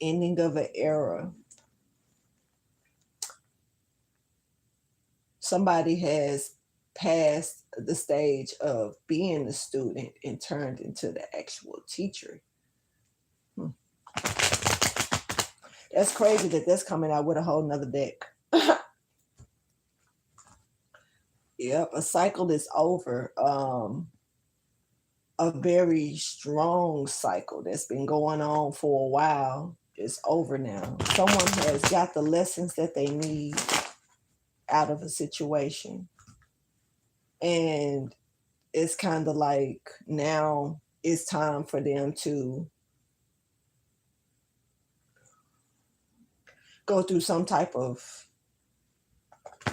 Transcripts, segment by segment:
ending of an era. Somebody has passed the stage of being the student and turned into the actual teacher. That's crazy that that's coming out with a whole nother deck. Yep, a cycle is over. A very strong cycle that's been going on for a while is over now. Someone has got the lessons that they need out of a situation. And it's kind of like now it's time for them to go through some type of, I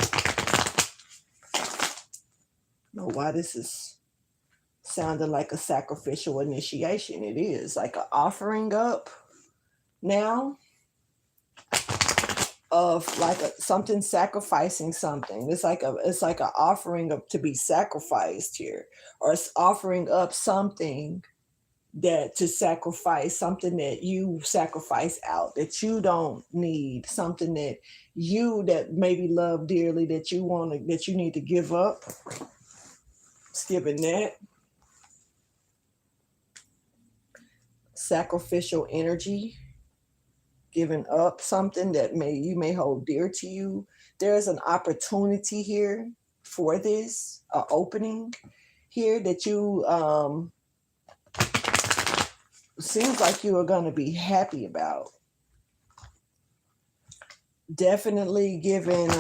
don't know why this is sounding like a sacrificial initiation. It is like an offering up now of like something, sacrificing something. It's like an offering up to be sacrificed here, or it's offering up something that to sacrifice, something that you sacrifice out, that you don't need, something that you that maybe love dearly, that you want to, that you need to give up. It's giving that sacrificial energy, giving up something that you may hold dear to you. There's an opportunity here for this, an opening here that you seems like you are going to be happy about. Definitely giving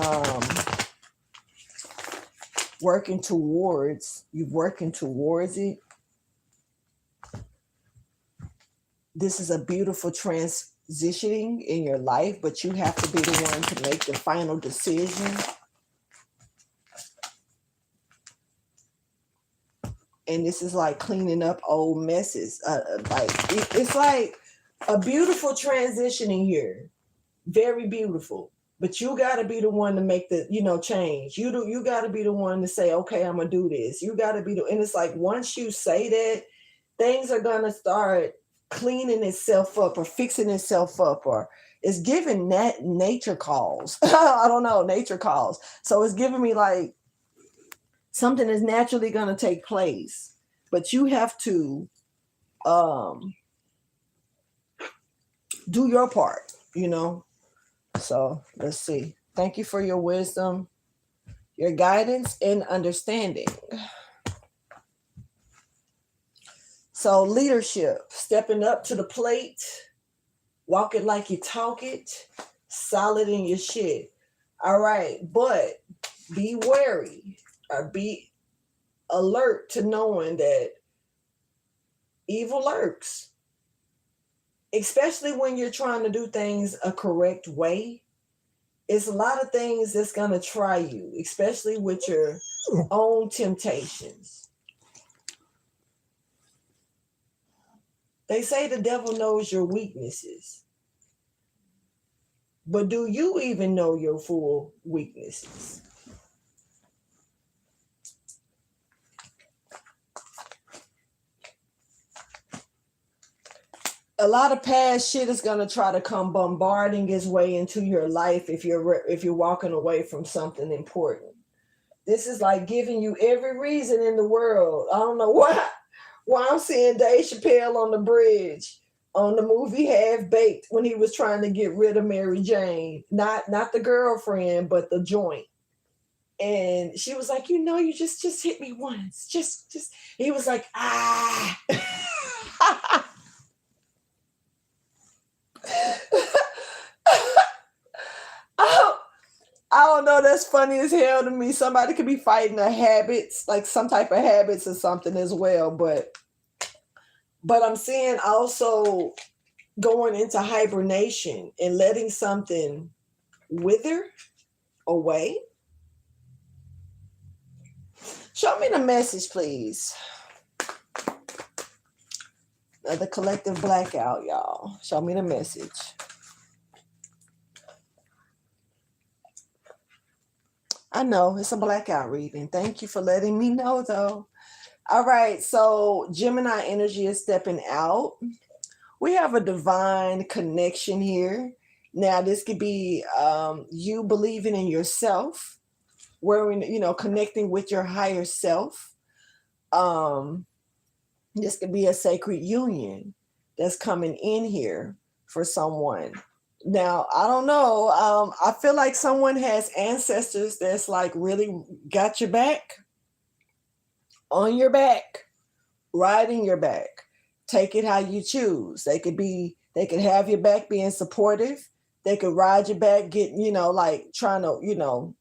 working towards it. This is a beautiful transitioning in your life, but you have to be the one to make the final decision. And this is like cleaning up old messes. It's like a beautiful transitioning here, very beautiful. But you got to be the one to make the, change. You got to be the one to say, okay, I'm gonna do this. You got to be and it's like once you say that, things are gonna start cleaning itself up or fixing itself up, or it's giving that nature calls. I don't know, nature calls. So it's giving me like something is naturally going to take place, but you have to do your part, So let's see. Thank you for your wisdom, your guidance, and understanding. So leadership, stepping up to the plate, walk it like you talk it, solid in your shit. All right, but be wary or be alert to knowing that evil lurks, especially when you're trying to do things a correct way. It's a lot of things that's going to try you, especially with your own temptations. They say the devil knows your weaknesses. But do you even know your full weaknesses? A lot of past shit is going to try to come bombarding its way into your life if you're walking away from something important. This is like giving you every reason in the world. I don't know why I'm seeing Dave Chappelle on the bridge on the movie Half Baked when he was trying to get rid of Mary Jane, not the girlfriend, but the joint. And she was like, you just hit me once. Just he was like, ah. I don't know. That's funny as hell to me. Somebody could be fighting a habits, like some type of habits or something as well. But I'm seeing also going into hibernation and letting something wither away. Show me the message, please. The collective blackout, y'all. Show me the message. I know it's a blackout reading. Thank you for letting me know, though. All right, so Gemini energy is stepping out. We have a divine connection here. Now, this could be you believing in yourself, where connecting with your higher self. Um, this could be a sacred union that's coming in here for someone. Now, I don't know. I feel like someone has ancestors that's like really got your back, on your back, riding your back. Take it how you choose. They could have your back being supportive. They could ride your back, like trying to,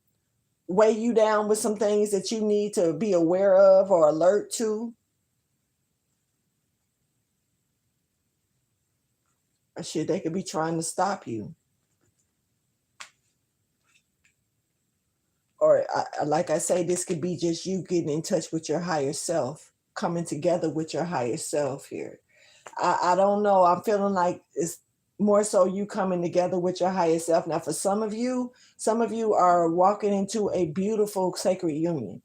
weigh you down with some things that you need to be aware of or alert to. Or shit, they could be trying to stop you. Or like I say, this could be just you getting in touch with your higher self, coming together with your higher self here. I don't know. I'm feeling like it's more so you coming together with your higher self. Now, for some of you are walking into a beautiful sacred union.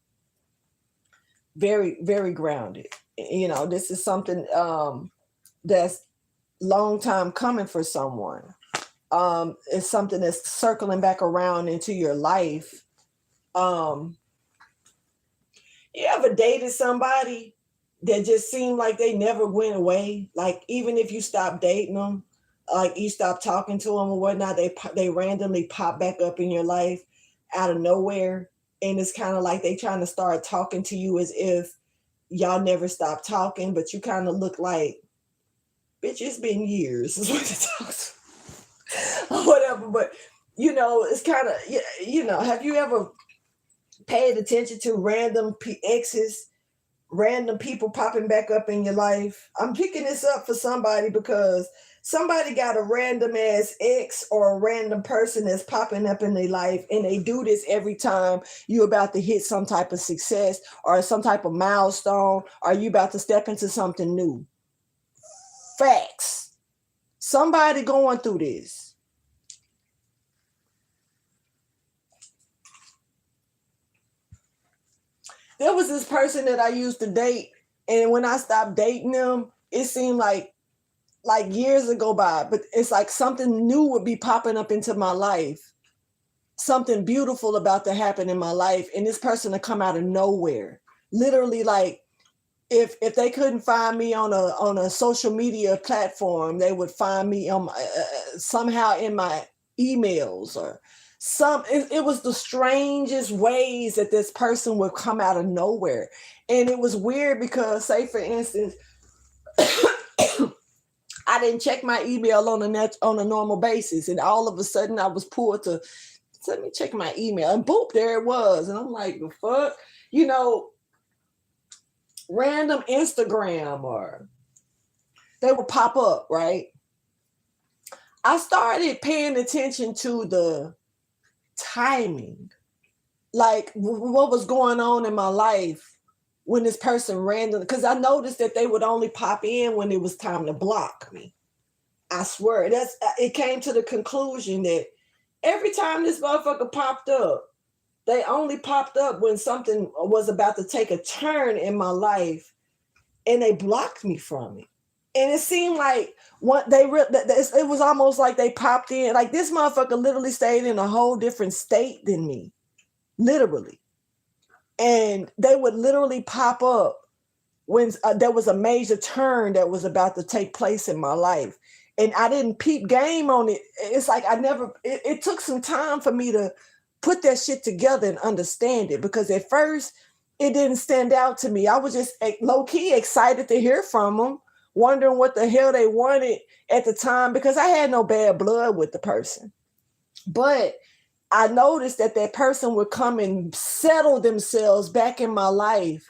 Very, very grounded. This is something that's long time coming for someone. It's something that's circling back around into your life. You ever dated somebody that just seemed like they never went away? Like, even if you stopped dating them, like you stopped talking to them or whatnot, they randomly pop back up in your life out of nowhere. And it's kind of like they trying to start talking to you as if y'all never stopped talking, but you kind of look like, bitch, it's been years is what it talks or whatever. But it's kind of, have you ever paid attention to random exes, random people popping back up in your life? I'm picking this up for somebody because somebody got a random ass ex or a random person that's popping up in their life, and they do this every time you're about to hit some type of success or some type of milestone, or you about to step into something new. Facts. Somebody going through this. There was this person that I used to date, and when I stopped dating them, it seemed like years ago by, but it's like something new would be popping up into my life. Something beautiful about to happen in my life, and this person would come out of nowhere. Literally, like if they couldn't find me on a social media platform, they would find me on somehow in my emails or it was the strangest ways that this person would come out of nowhere. And it was weird because, say for instance, I didn't check my email on a normal basis, and all of a sudden I was pulled to, let me check my email, and boop, there it was. And I'm like, the fuck? Random Instagram, or they would pop up, right? I started paying attention to the timing, like what was going on in my life when this person randomly, because I noticed that they would only pop in when it was time to block me. I swear, it came to the conclusion that every time this motherfucker popped up, they only popped up when something was about to take a turn in my life, and they blocked me from it. And it seemed like it was almost like they popped in, like this motherfucker literally stayed in a whole different state than me, literally. And they would literally pop up when there was a major turn that was about to take place in my life. And I didn't peep game on it. It's like it took some time for me to put that shit together and understand it, because at first it didn't stand out to me. I was just low-key excited to hear from them, wondering what the hell they wanted at the time, because I had no bad blood with the person. But I noticed that person would come and settle themselves back in my life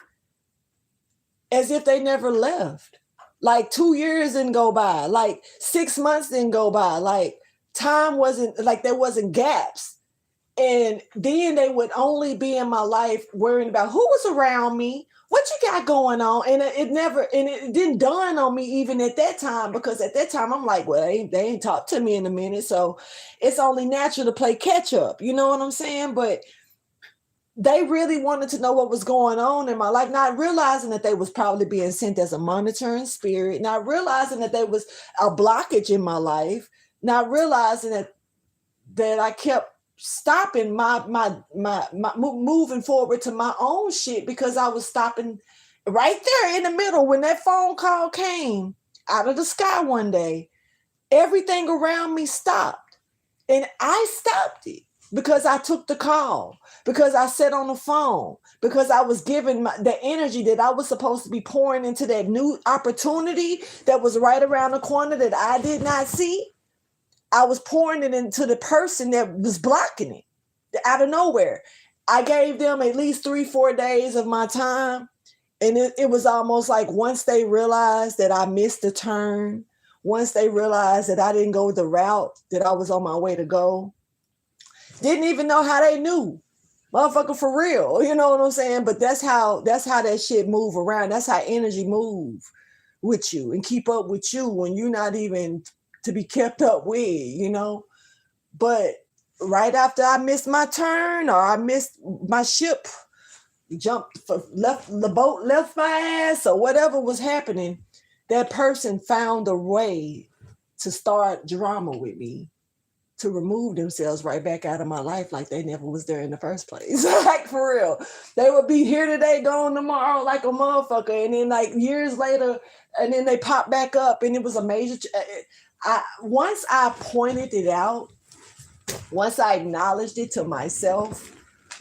as if they never left. Like 2 years didn't go by, like 6 months didn't go by, like time wasn't, like there wasn't gaps. And then they would only be in my life worrying about who was around me, what you got going on. And it didn't dawn on me even at that time, because at that time I'm like, well, they ain't talked to me in a minute, so it's only natural to play catch up. You know what I'm saying? But they really wanted to know what was going on in my life, not realizing that they was probably being sent as a monitoring spirit, not realizing that there was a blockage in my life, not realizing that I kept stopping my moving forward to my own shit because I was stopping right there in the middle when that phone call came out of the sky one day. Everything around me stopped, and I stopped it because I took the call, because I sat on the phone, because I was given the energy that I was supposed to be pouring into that new opportunity that was right around the corner that I did not see. I was pouring it into the person that was blocking it out of nowhere. I gave them at least 3-4 days of my time. And it was almost like once they realized that I missed the turn, once they realized that I didn't go the route that I was on my way to go, didn't even know how they knew. Motherfucker, for real. You know what I'm saying? But that's how that shit move around. That's how energy move with you and keep up with you when you're not even to be kept up with, you know? But right after I missed my turn or I missed my ship, left the boat, left my ass, or whatever was happening, that person found a way to start drama with me, to remove themselves right back out of my life like they never was there in the first place. Like, for real. They would be here today, gone tomorrow like a motherfucker. And then like years later, and then they pop back up, and it was a major... once I pointed it out, once I acknowledged it to myself,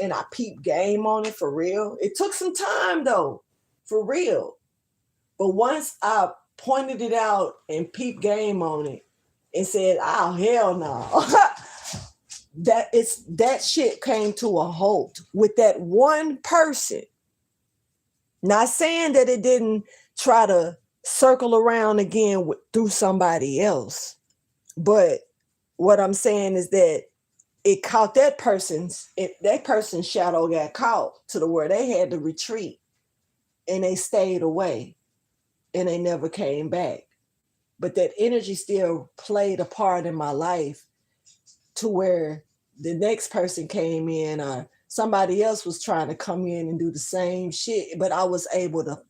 and I peeped game on it for real. It took some time though, for real. But once I pointed it out and peeped game on it and said, "Oh hell no," that shit came to a halt with that one person. Not saying that it didn't try to circle around again through somebody else, but what I'm saying is that it caught that person's shadow got caught to the where they had to retreat, and they stayed away and they never came back. But that energy still played a part in my life to where the next person came in or somebody else was trying to come in and do the same shit, but I was able to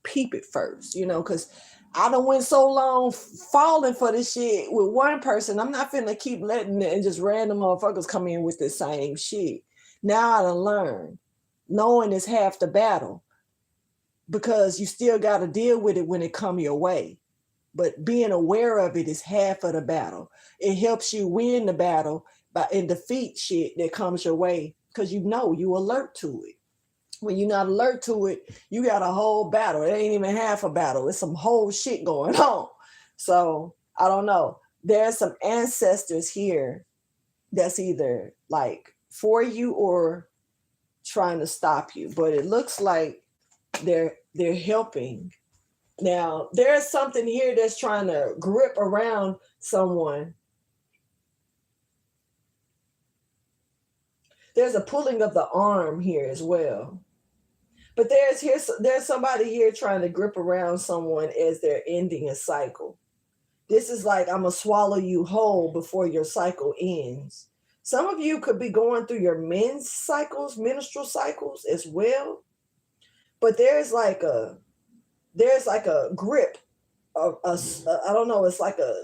peep it first, you know, because I done went so long falling for this shit with one person. I'm not finna keep letting it and just random motherfuckers come in with the same shit. Now I done learned. Knowing is half the battle, because you still got to deal with it when it come your way. But being aware of it is half of the battle. It helps you win the battle and defeat shit that comes your way, because you know you alert to it. When you're not alert to it, you got a whole battle. It ain't even half a battle. It's some whole shit going on. So I don't know. There's some ancestors here that's either like for you or trying to stop you. But it looks like they're helping. Now, there's something here that's trying to grip around someone. There's a pulling of the arm here as well. But there's somebody here trying to grip around someone as they're ending a cycle. This is like, I'm going to swallow you whole before your cycle ends. Some of you could be going through your men's cycles, menstrual cycles as well. But there's like a grip of I don't know, it's like a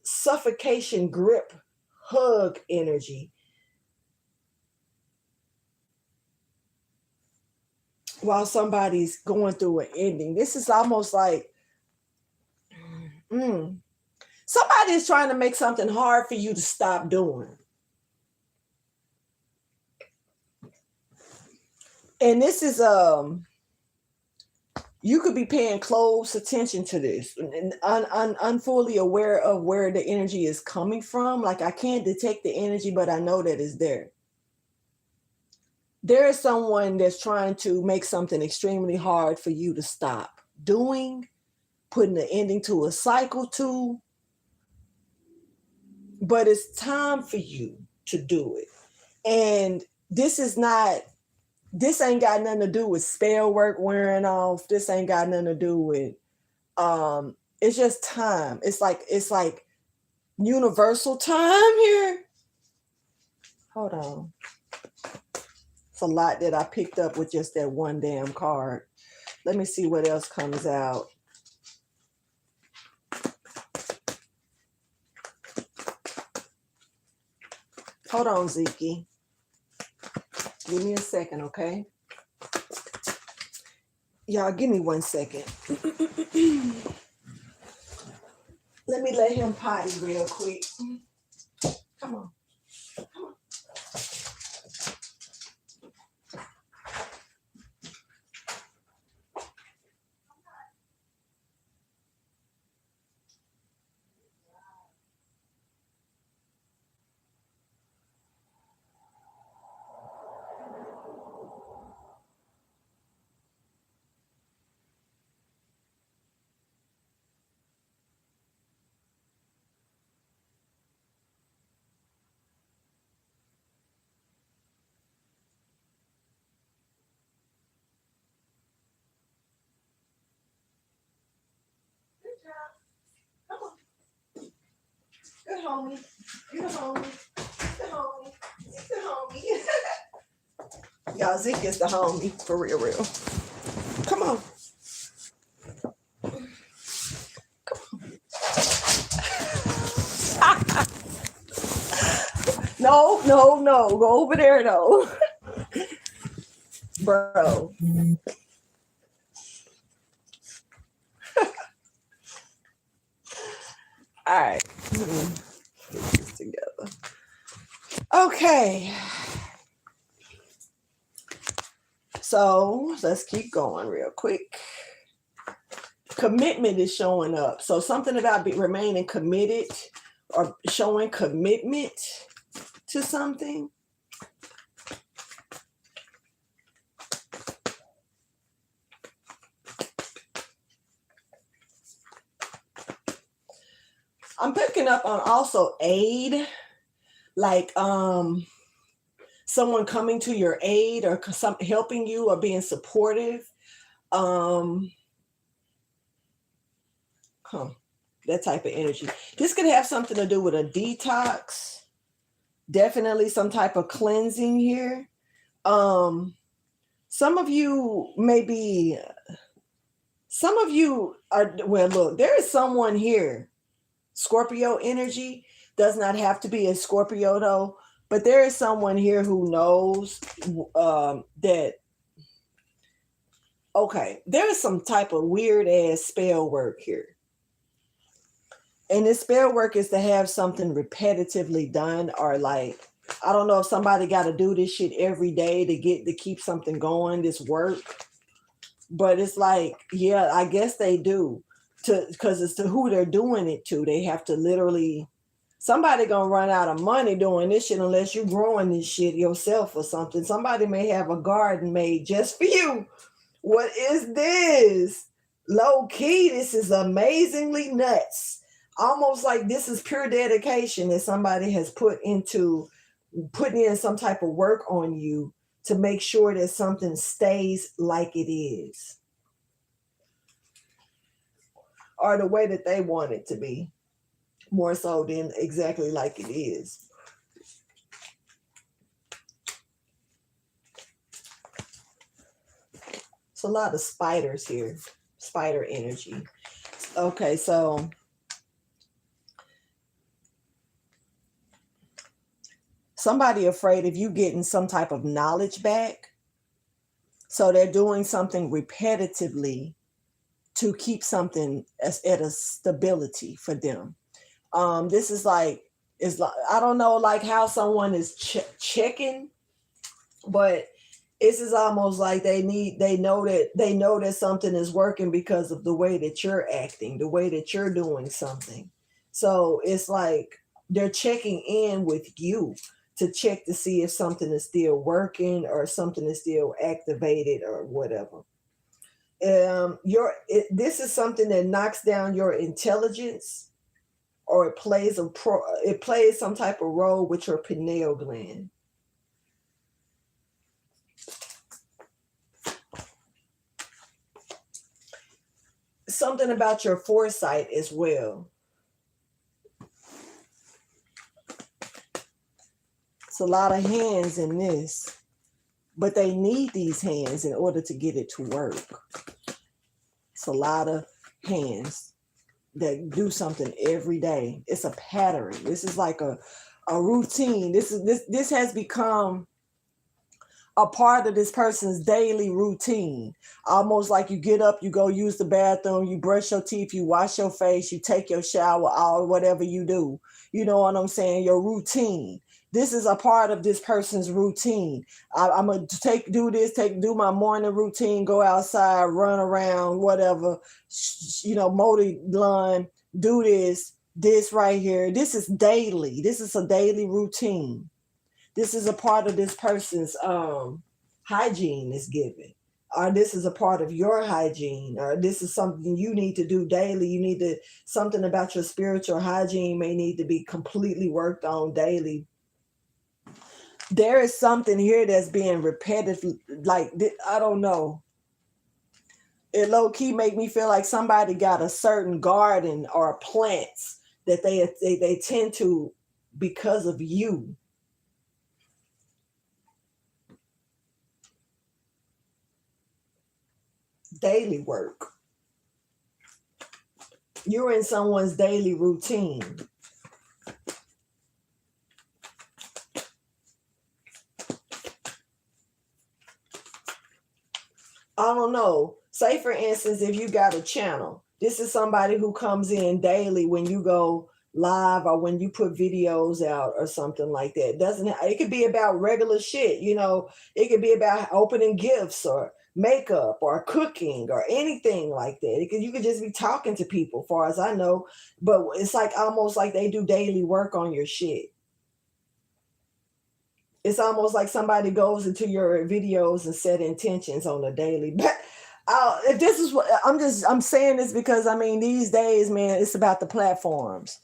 suffocation grip, hug energy. While somebody's going through an ending. This is almost like somebody is trying to make something hard for you to stop doing. And this is you could be paying close attention to this and unfully aware of where the energy is coming from. Like, I can't detect the energy, but I know that it's there. There is someone that's trying to make something extremely hard for you to stop doing, putting an ending to a cycle to, but it's time for you to do it. And this ain't got nothing to do with spell work wearing off. This ain't got nothing to do with, it's just time. It's like universal time here. Hold on. It's a lot that I picked up with just that one damn card. Let me see what else comes out. Hold on, Zeke. Give me a second, okay? Y'all, give me 1 second. Let me let him potty real quick. Come on. Good homie. You the homie. The homie. The homie. Y'all, Zeke is the homie. For real, real. Come on. No. Go over there, though. Bro. All right. Get this together. Okay. So let's keep going real quick. Commitment is showing up. So something about remaining committed or showing commitment to something. I'm picking up on also aid, like someone coming to your aid or helping you or being supportive. That type of energy. This could have something to do with a detox. Definitely some type of cleansing here. Some of you are, well, look, there is someone here. Scorpio energy does not have to be a Scorpio though, but there is someone here who knows that, okay, there is some type of weird ass spell work here. And this spell work is to have something repetitively done, or like, I don't know if somebody got to do this shit every day to keep something going, this work. But it's like, yeah, I guess they do. Because it's to who they're doing it to. They have to literally, somebody gonna run out of money doing this shit unless you're growing this shit yourself or something. Somebody may have a garden made just for you. What is this? Low key, this is amazingly nuts. Almost like this is pure dedication that somebody has putting in some type of work on you to make sure that something stays like it is. Or the way that they want it to be, more so than exactly like it is. It's a lot of spiders here, spider energy. Okay, so somebody afraid of you getting some type of knowledge back. So they're doing something repetitively to keep something at a stability for them. This is like, I don't know, like how someone is checking, but this is almost like they know that something is working because of the way that you're acting, the way that you're doing something. So it's like they're checking in with you to check to see if something is still working or something is still activated or whatever. This is something that knocks down your intelligence, or it plays some type of role with your pineal gland. Something about your foresight as well. It's a lot of hands in this. but they need these hands in order to get it to work. It's a lot of hands that do something every day. It's a pattern. This is like a routine. This has become a part of this person's daily routine. Almost like you get up, you go use the bathroom, you brush your teeth, you wash your face, you take your shower, or whatever you do. You know what I'm saying? Your routine. This is a part of this person's routine. I'm gonna do my morning routine, go outside, run around, whatever, mow the lawn, do this right here. This is daily. This is a daily routine. This is a part of this person's hygiene is given, or this is a part of your hygiene, or this is something you need to do daily. Something about your spiritual hygiene may need to be completely worked on daily. There is something here that's being repetitive, like, I don't know. It low key make me feel like somebody got a certain garden or plants that they tend to because of you. Daily work. You're in someone's daily routine. I don't know. Say, for instance, if you got a channel, this is somebody who comes in daily when you go live or when you put videos out or something like that. It could be about regular shit, it could be about opening gifts or makeup or cooking or anything like that. You could just be talking to people, far as I know, but it's like almost like they do daily work on your shit. It's almost like somebody goes into your videos and set intentions on a daily. But if this is what I'm saying this because these days, man, it's about the platforms.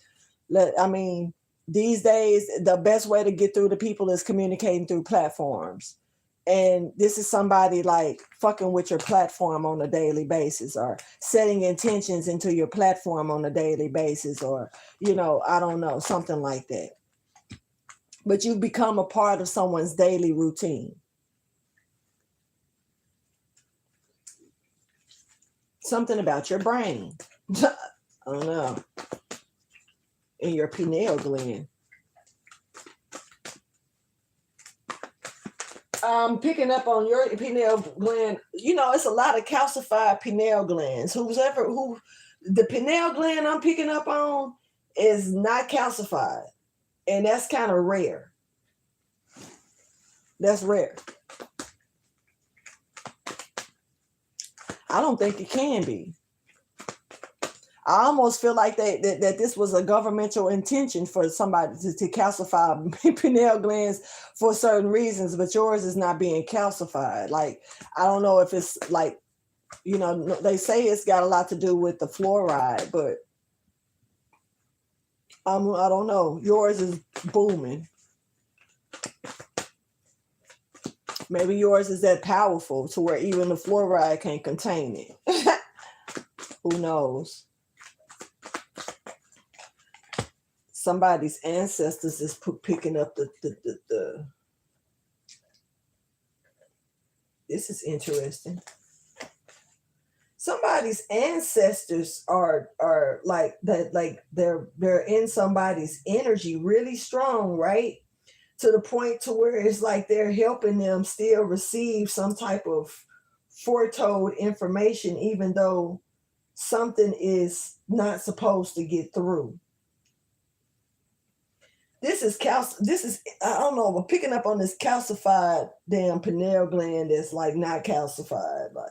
These days, the best way to get through to people is communicating through platforms. And this is somebody like fucking with your platform on a daily basis, or setting intentions into your platform on a daily basis, or, I don't know, something like that. But you've become a part of someone's daily routine. Something about your brain. I don't know. In your pineal gland. Picking up on your pineal gland, it's a lot of calcified pineal glands. The pineal gland I'm picking up on is not calcified. And that's kind of rare. That's rare. I don't think it can be. I almost feel like that this was a governmental intention for somebody to calcify pineal glands for certain reasons, but yours is not being calcified. Like, I don't know if it's like, they say it's got a lot to do with the fluoride, but I don't know. Yours is booming. Maybe yours is that powerful to where even the fluoride can't contain it. Who knows? Somebody's ancestors is picking up the. This is interesting. Somebody's ancestors are like that, like they're in somebody's energy really strong, right? To the point to where it's like they're helping them still receive some type of foretold information, even though something is not supposed to get through. This is I don't know, we're picking up on this calcified damn pineal gland that's like not calcified. Like,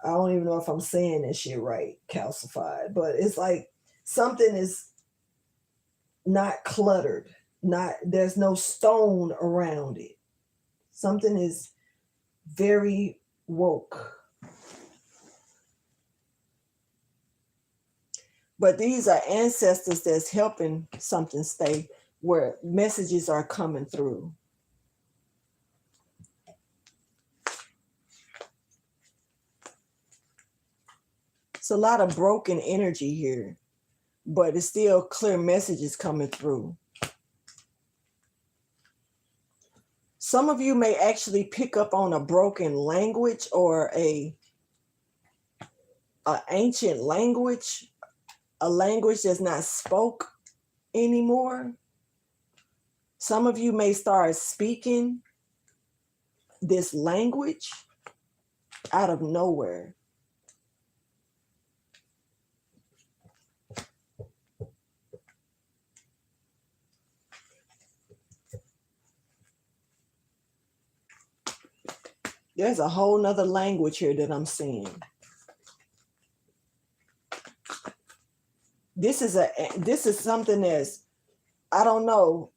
I don't even know if I'm saying this shit right, calcified, but it's like something is not cluttered, there's no stone around it. Something is very woke. But these are ancestors that's helping something stay where messages are coming through. It's a lot of broken energy here, but it's still clear messages coming through. Some of you may actually pick up on a broken language or a ancient language, a language that's not spoke anymore. Some of you may start speaking this language out of nowhere. There's a whole nother language here that I'm seeing. This is something that's, I don't know.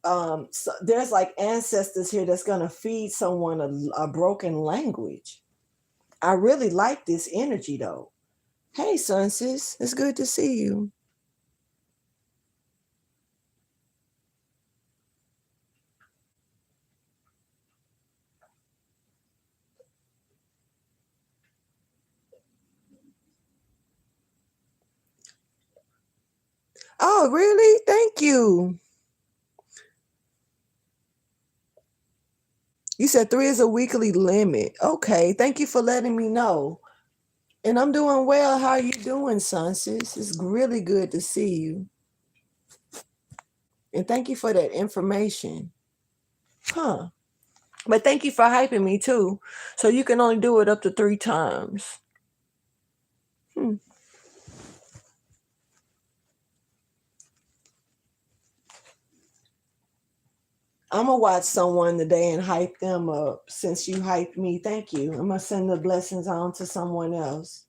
So there's like ancestors here that's gonna feed someone a broken language. I really like this energy though. Hey, Sun Sis, it's good to see you. Oh, really? Thank you. You said 3 is a weekly limit. Okay, thank you for letting me know. And I'm doing well. How are you doing, Sun Sis? It's really good to see you. And thank you for that information. Huh. But thank you for hyping me too. So you can only do it up to 3 times. I'm going to watch someone today and hype them up. Since you hyped me, thank you. I'm going to send the blessings on to someone else.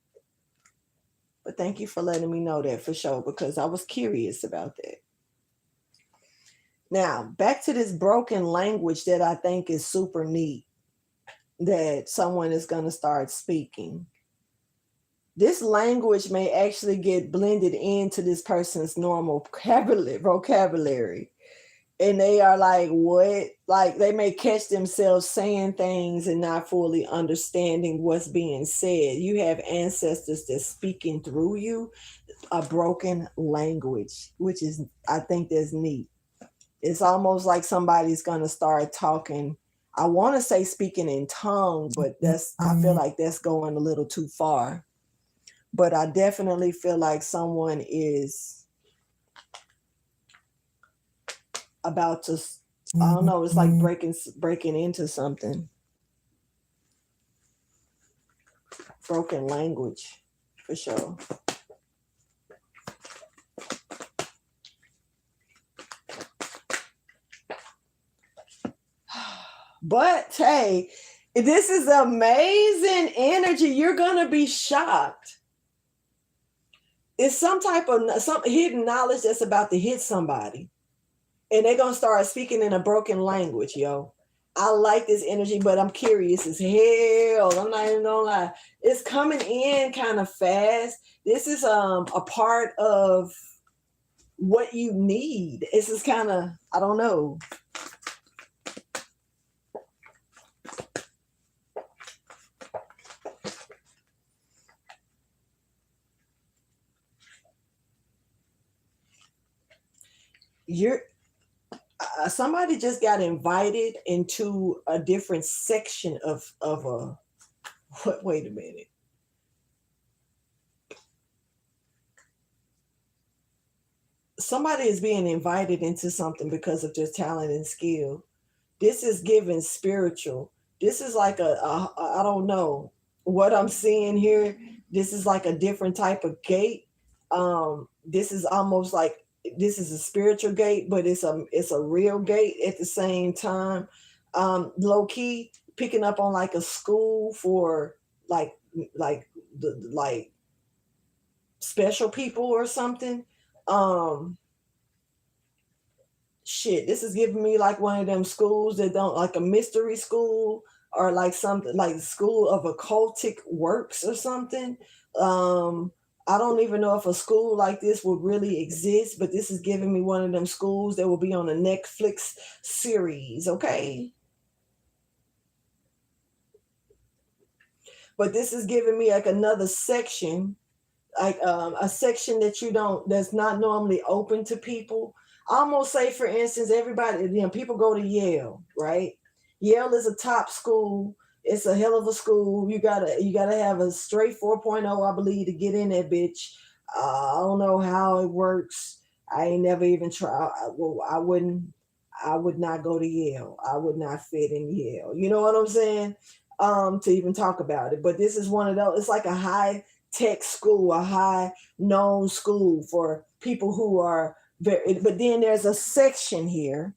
But thank you for letting me know that for sure, because I was curious about that. Now, back to this broken language that I think is super neat, that someone is going to start speaking. This language may actually get blended into this person's normal vocabulary. And they are like, what? Like they may catch themselves saying things and not fully understanding what's being said. You have ancestors that's speaking through you a broken language, which is, I think that's neat. It's almost like somebody's going to start talking. I want to say speaking in tongue, but I feel like that's going a little too far. But I definitely feel like someone is about to, I don't know, it's like breaking into something. Broken language, for sure. But hey, this is amazing energy. You're gonna be shocked. It's some hidden knowledge that's about to hit somebody. And they're gonna start speaking in a broken language, yo. I like this energy, but I'm curious as hell. I'm not even gonna lie. It's coming in kind of fast. This is a part of what you need. This is kind of, I don't know. Somebody just got invited into a different section of a, wait a minute. Somebody is being invited into something because of their talent and skill. This is given spiritual. This is like I don't know what I'm seeing here. This is like a different type of gate. This is almost like, this is a spiritual gate, but it's a real gate at the same time. Low key picking up on like a school for like special people or something. Shit, this is giving me like one of them schools that don't, like a mystery school, or like something like school of occultic works or something. I don't even know if a school like this would really exist, but this is giving me one of them schools that will be on a Netflix series, okay? But this is giving me like another section, like a section that's not normally open to people. I almost say, for instance, everybody, people go to Yale, right? Yale is a top school. It's a hell of a school. You gotta have a straight 4.0, I believe, to get in that bitch. I don't know how it works. I ain't never even try. Well, I would not go to Yale. I would not fit in Yale. You know what I'm saying? To even talk about it. But this is one of those. It's like a high tech school, a high known school for people who are very. But then there's a section here.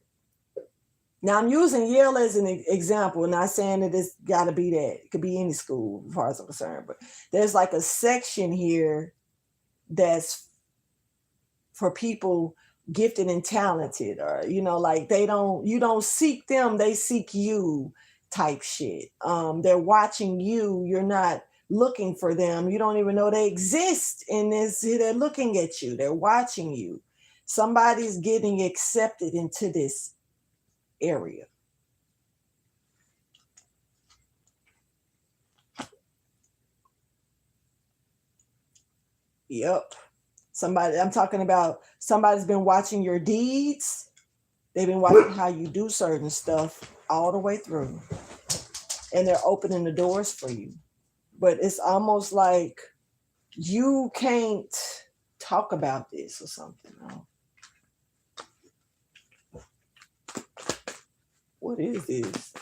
Now I'm using Yale as an example, not saying that it's got to be that. It could be any school, as far as I'm concerned. But there's like a section here that's for people gifted and talented, or like you don't seek them, they seek you type shit. They're watching you. You're not looking for them. You don't even know they exist in this. They're looking at you. They're watching you. Somebody's getting accepted into this area. Yep. I'm talking about somebody's been watching your deeds. They've been watching how you do certain stuff all the way through. And they're opening the doors for you. But it's almost like you can't talk about this or something. No. What is this?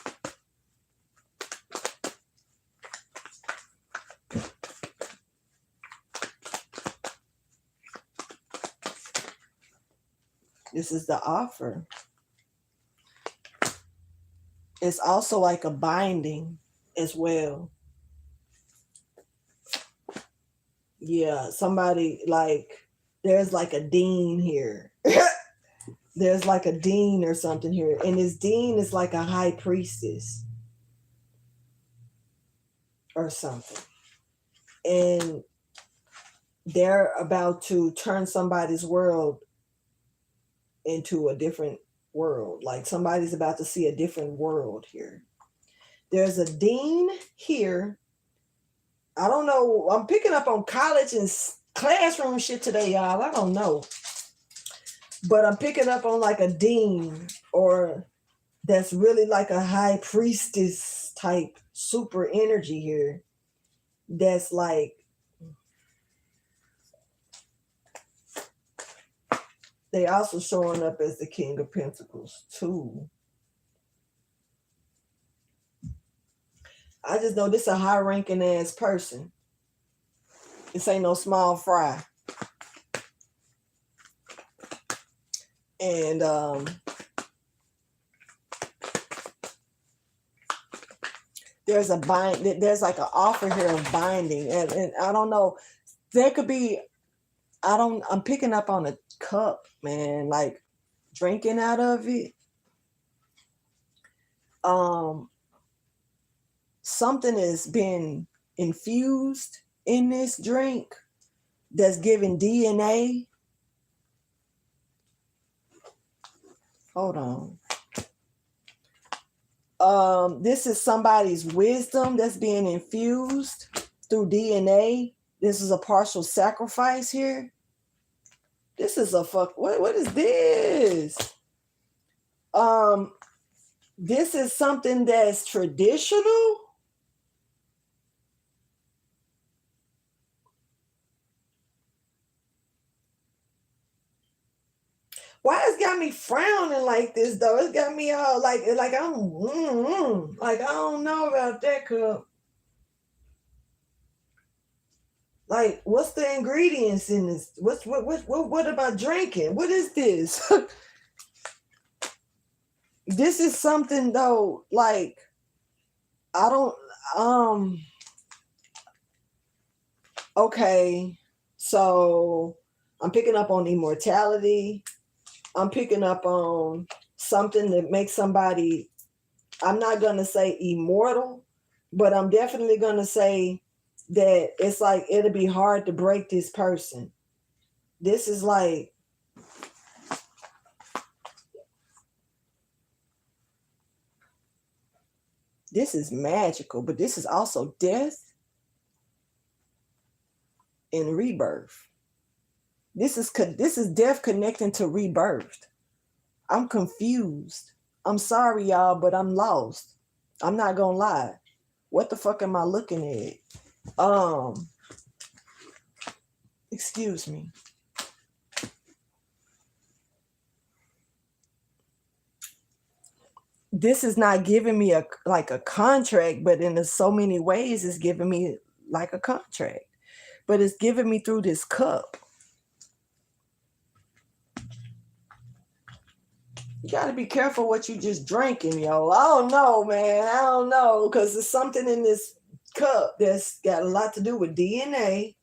This is the offer. It's also like a binding as well. Yeah, somebody there's like a dean here. There's like a dean or something here. And this dean is like a high priestess or something. And they're about to turn somebody's world into a different world. Like somebody's about to see a different world here. There's a dean here. I don't know. I'm picking up on college and classroom shit today, y'all. I don't know. But I'm picking up on like a dean, or that's really like a high priestess type super energy here. That's like, they also showing up as the King of Pentacles too. I just know this a high ranking ass person. This ain't no small fry. And there's like an offer here of binding. And I don't know. There could be, I'm picking up on a cup, man, like drinking out of it. Something has been infused in this drink that's giving DNA. Hold on. This is somebody's wisdom that's being infused through DNA. This is a partial sacrifice here. This is a what is this? This is something that's traditional. Why it's got me frowning like this though? It's got me all like I'm like I don't know about that cup. Like, what's the ingredients in this? What about drinking? What is this? This is something though, like I don't okay, so I'm picking up on immortality. I'm picking up on something that makes somebody, I'm not going to say immortal, but I'm definitely going to say that it's like it'll be hard to break this person. This is like, this is magical, but this is also death and rebirth. This is death connecting to rebirth. I'm confused. I'm sorry, y'all, but I'm lost. I'm not gonna lie. What the fuck am I looking at? Excuse me. This is not giving me a contract, but in so many ways it's giving me like a contract. But it's giving me through this cup. You got to be careful what you just drinking, yo. I don't know, man. I don't know, because there's something in this cup that's got a lot to do with DNA,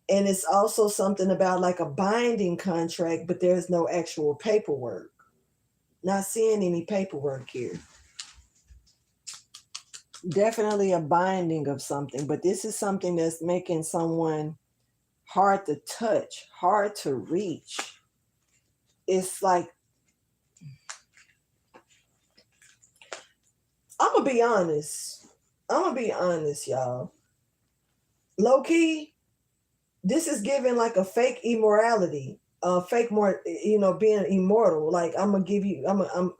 and it's also something about like a binding contract, but there's no actual paperwork. Not seeing any paperwork here. Definitely a binding of something, but this is something that's making someone hard to touch, hard to reach. It's like, I'm gonna be honest, y'all. Low key, this is giving like a fake immorality, fake more, being immortal. Like, I'm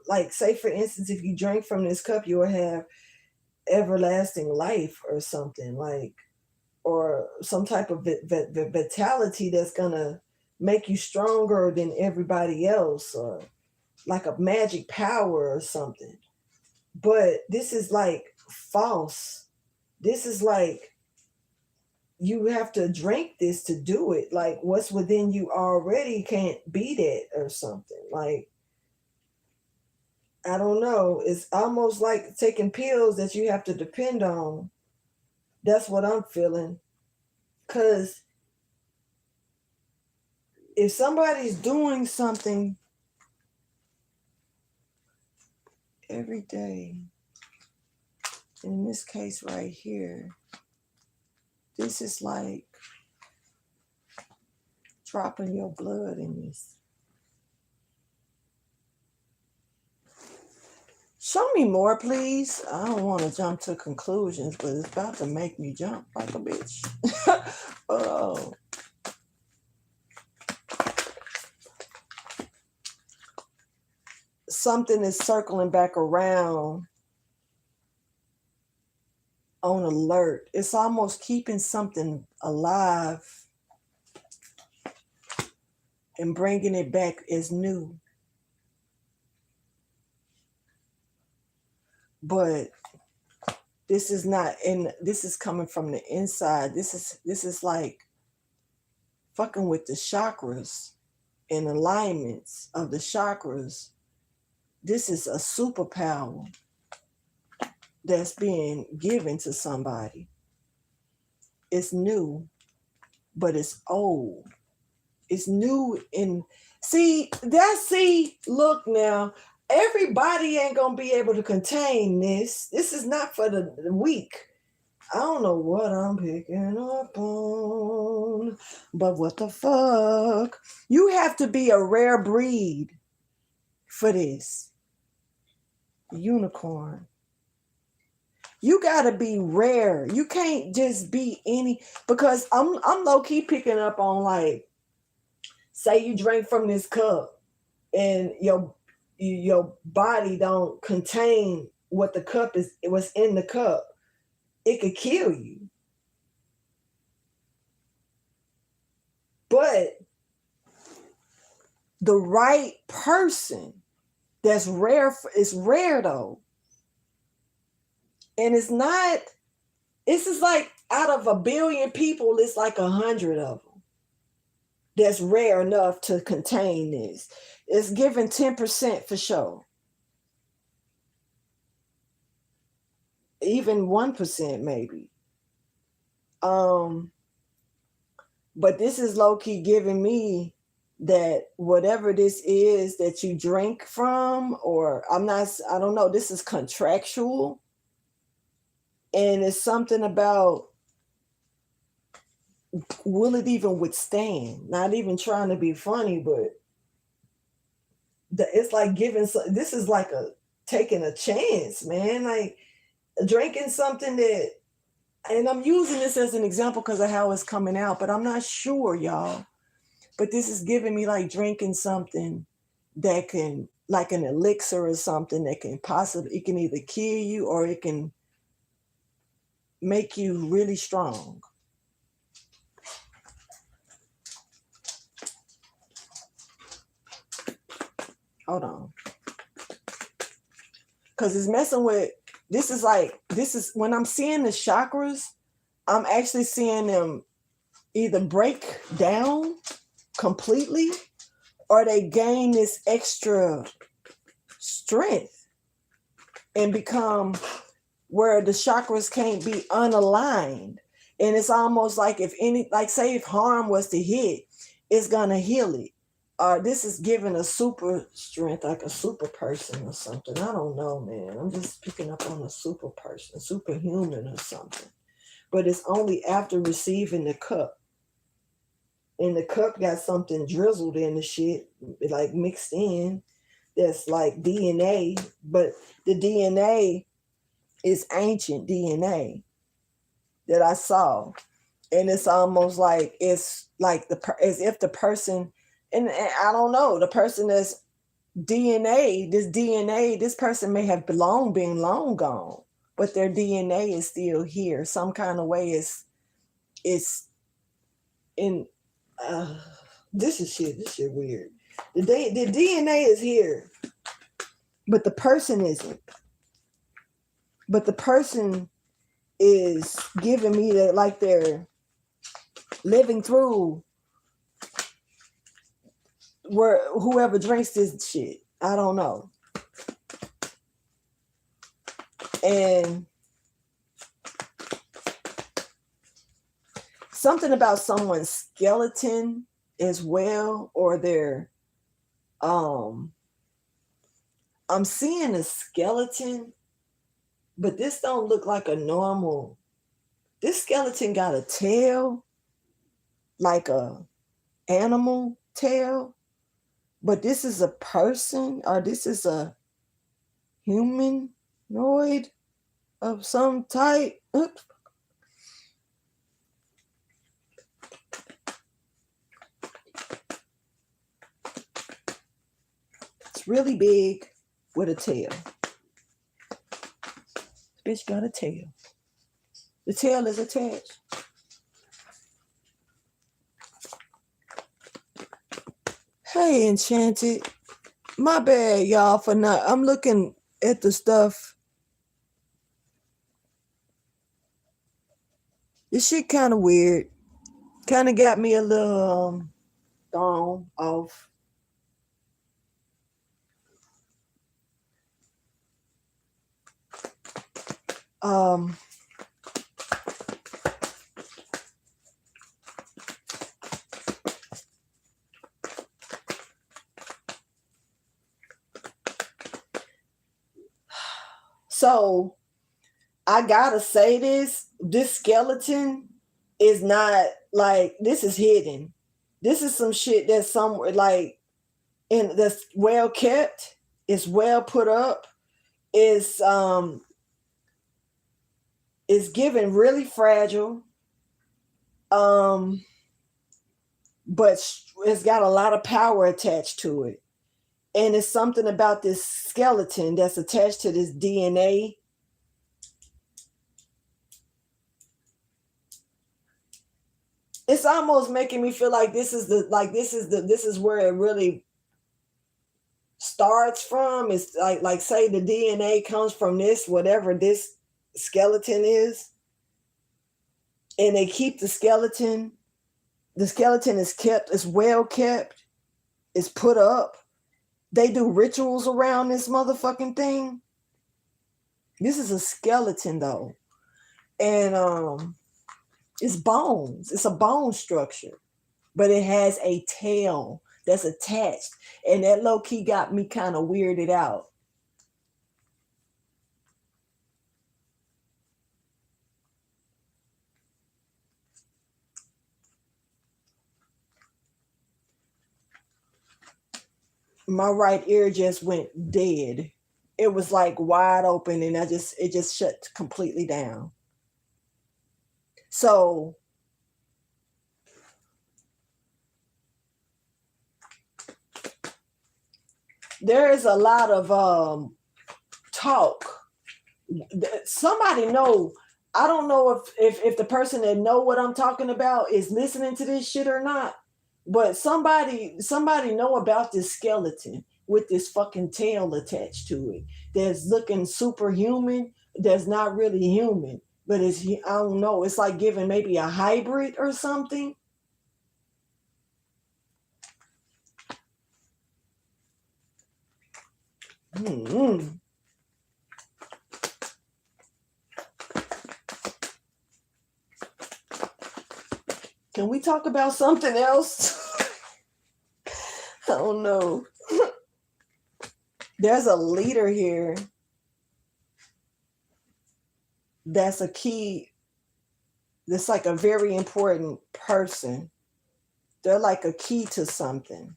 like, say for instance, if you drink from this cup, you will have everlasting life or something, like, or some type of vitality that's gonna make you stronger than everybody else, or like a magic power or something. But this is like false. This is like, you have to drink this to do it. Like, what's within you already can't be that or something. Like, I don't know. It's almost like taking pills that you have to depend on. That's what I'm feeling. Because if somebody's doing something every day, in this case right here, this is like dropping your blood in this. Show me more, please. I don't want to jump to conclusions, but it's about to make me jump like a bitch. Oh. Something is circling back around on alert. It's almost keeping something alive and bringing it back as new. But this is not, and this is coming from the inside. This is like fucking with the chakras and alignments of the chakras. This is a superpower that's being given to somebody. It's new, but it's old. It's new in, look now, everybody ain't gonna be able to contain this. This is not for the weak. I don't know what I'm picking up on, but what the fuck? You have to be a rare breed for this. Unicorn. You gotta be rare. You can't just be any, because I'm low-key picking up on, like, say you drink from this cup and your body don't contain what the cup is, what's in the cup. It could kill you. But the right person that's rare, it's rare though. And it's not, this is like out of 1 billion people, it's like 100 of them that's rare enough to contain this. It's given 10% for sure. Even 1% maybe. But this is low-key giving me that whatever this is that you drink from, or I don't know, this is contractual. And it's something about, will it even withstand? Not even trying to be funny, but it's like this is like taking a chance, man. Like drinking something that, and I'm using this as an example because of how it's coming out, but I'm not sure, y'all. But this is giving me like drinking something that can like an elixir or something that can possibly, it can either kill you or it can make you really strong. Hold on. Because it's messing with, this is when I'm seeing the chakras, I'm actually seeing them either break down completely or they gain this extra strength and become where the chakras can't be unaligned. And it's almost like say if harm was to hit, it's gonna heal it. This is giving a super strength, like a super person or something. I don't know, man. I'm just picking up on a super person, superhuman or something. But it's only after receiving the cup. And the cup got something drizzled in the shit, like mixed in, that's like DNA. But the DNA is ancient DNA that I saw. And it's almost like, it's like as if the person, and I don't know, the person that's DNA, this person may have been long gone, but their DNA is still here. Some kind of way it's in, this shit weird. The DNA is here, but the person isn't. But the person is giving me that, like they're living through where whoever drinks this shit. I don't know. And something about someone's skeleton as well, or their I'm seeing a skeleton, but this don't look like a normal. This skeleton got a tail, like a animal tail, but this is a person, or this is a humanoid of some type. Oops. It's really big with a tail. This bitch got a tail. The tail is attached. Hey, Enchanted. My bad, y'all, for not. I'm looking at the stuff. This shit kind of weird. Kind of got me a little thrown off. So I gotta say this skeleton is not like, this is hidden. This is some shit that's somewhere like, and that's well kept. It's well put up. It's given really fragile. But it's got a lot of power attached to it. And it's something about this skeleton that's attached to this DNA. It's almost making me feel like this is where it really starts from. It's like say the DNA comes from this, whatever this skeleton is. And they keep the skeleton. The skeleton is kept, it's well kept, it's put up. They do rituals around this motherfucking thing. This is a skeleton though. And it's bones. It's a bone structure. But it has a tail that's attached. And that low-key got me kind of weirded out. My right ear just went dead. It was like wide open, and it just shut completely down. So there is a lot of talk. Somebody know. I don't know if the person that know what I'm talking about is listening to this shit or not, but somebody know about this skeleton with this fucking tail attached to it that's looking superhuman, that's not really human, but it's, I don't know, it's like giving maybe a hybrid or something. Mm-hmm. Can we talk about something else? I don't know. There's a leader here that's a key, that's like a very important person. They're like a key to something.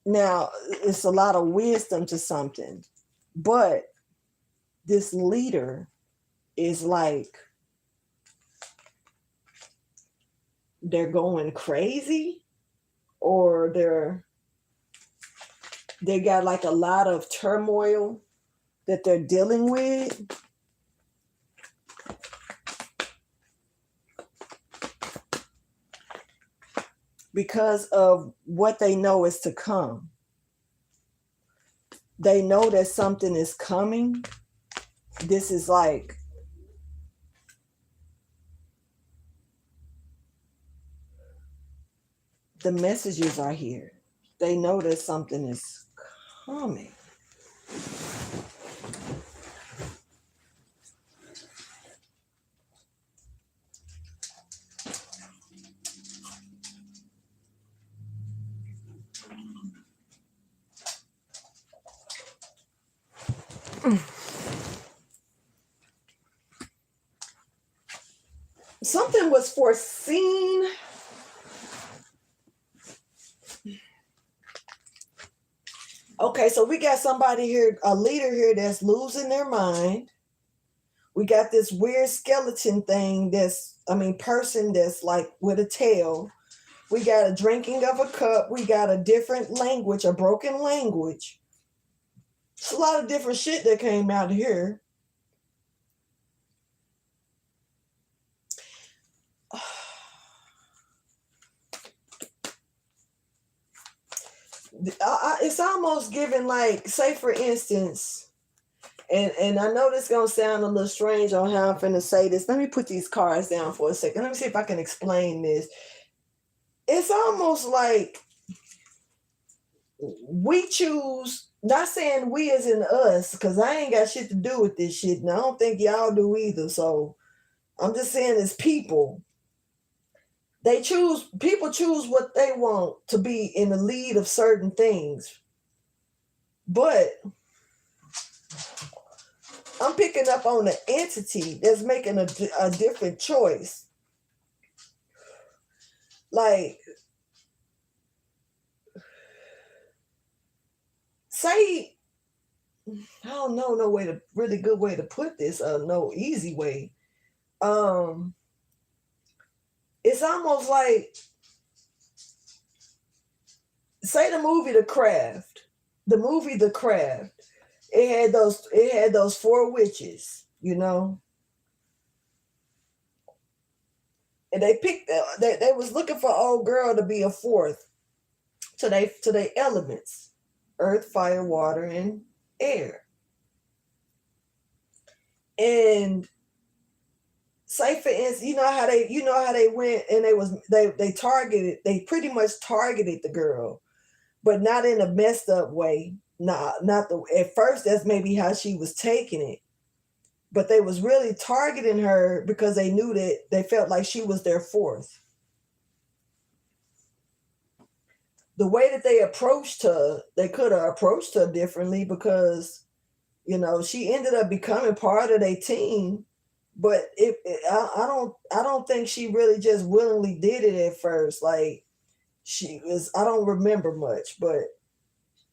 Now, it's a lot of wisdom to something, but this leader is like, they're going crazy, or they got like a lot of turmoil that they're dealing with. Because of what they know is to come. They know that something is coming. This is like, the messages are here. They know that something is coming. Something was foreseen. Okay, so we got somebody here, a leader here that's losing their mind. We got this weird skeleton thing person that's like with a tail. We got a drinking of a cup. We got a different language, a broken language. It's a lot of different shit that came out here. It's almost giving like, say for instance, and I know this is gonna sound a little strange on how I'm finna say this. Let me put these cards down for a second. Let me see if I can explain this. It's almost like we choose, not saying we as in us, because I ain't got shit to do with this shit, and I don't think y'all do either. So I'm just saying, as people, people choose what they want to be in the lead of certain things. But I'm picking up on the entity that's making a different choice. Like, say, I don't know no way to, really good way to put this, no easy way. It's almost like, say the movie The Craft. It had those four witches, you know. And they picked, they was looking for old girl to be a fourth to they elements: earth, fire, water, and air. And say for instance, you know how they went and they pretty much targeted the girl, but not in a messed up way. Not at first that's maybe how she was taking it. But they was really targeting her because they knew that they felt like she was their fourth. The way that they approached her, they could have approached her differently, because, you know, she ended up becoming part of their team. But I don't think she really just willingly did it at first. Like, I don't remember much, but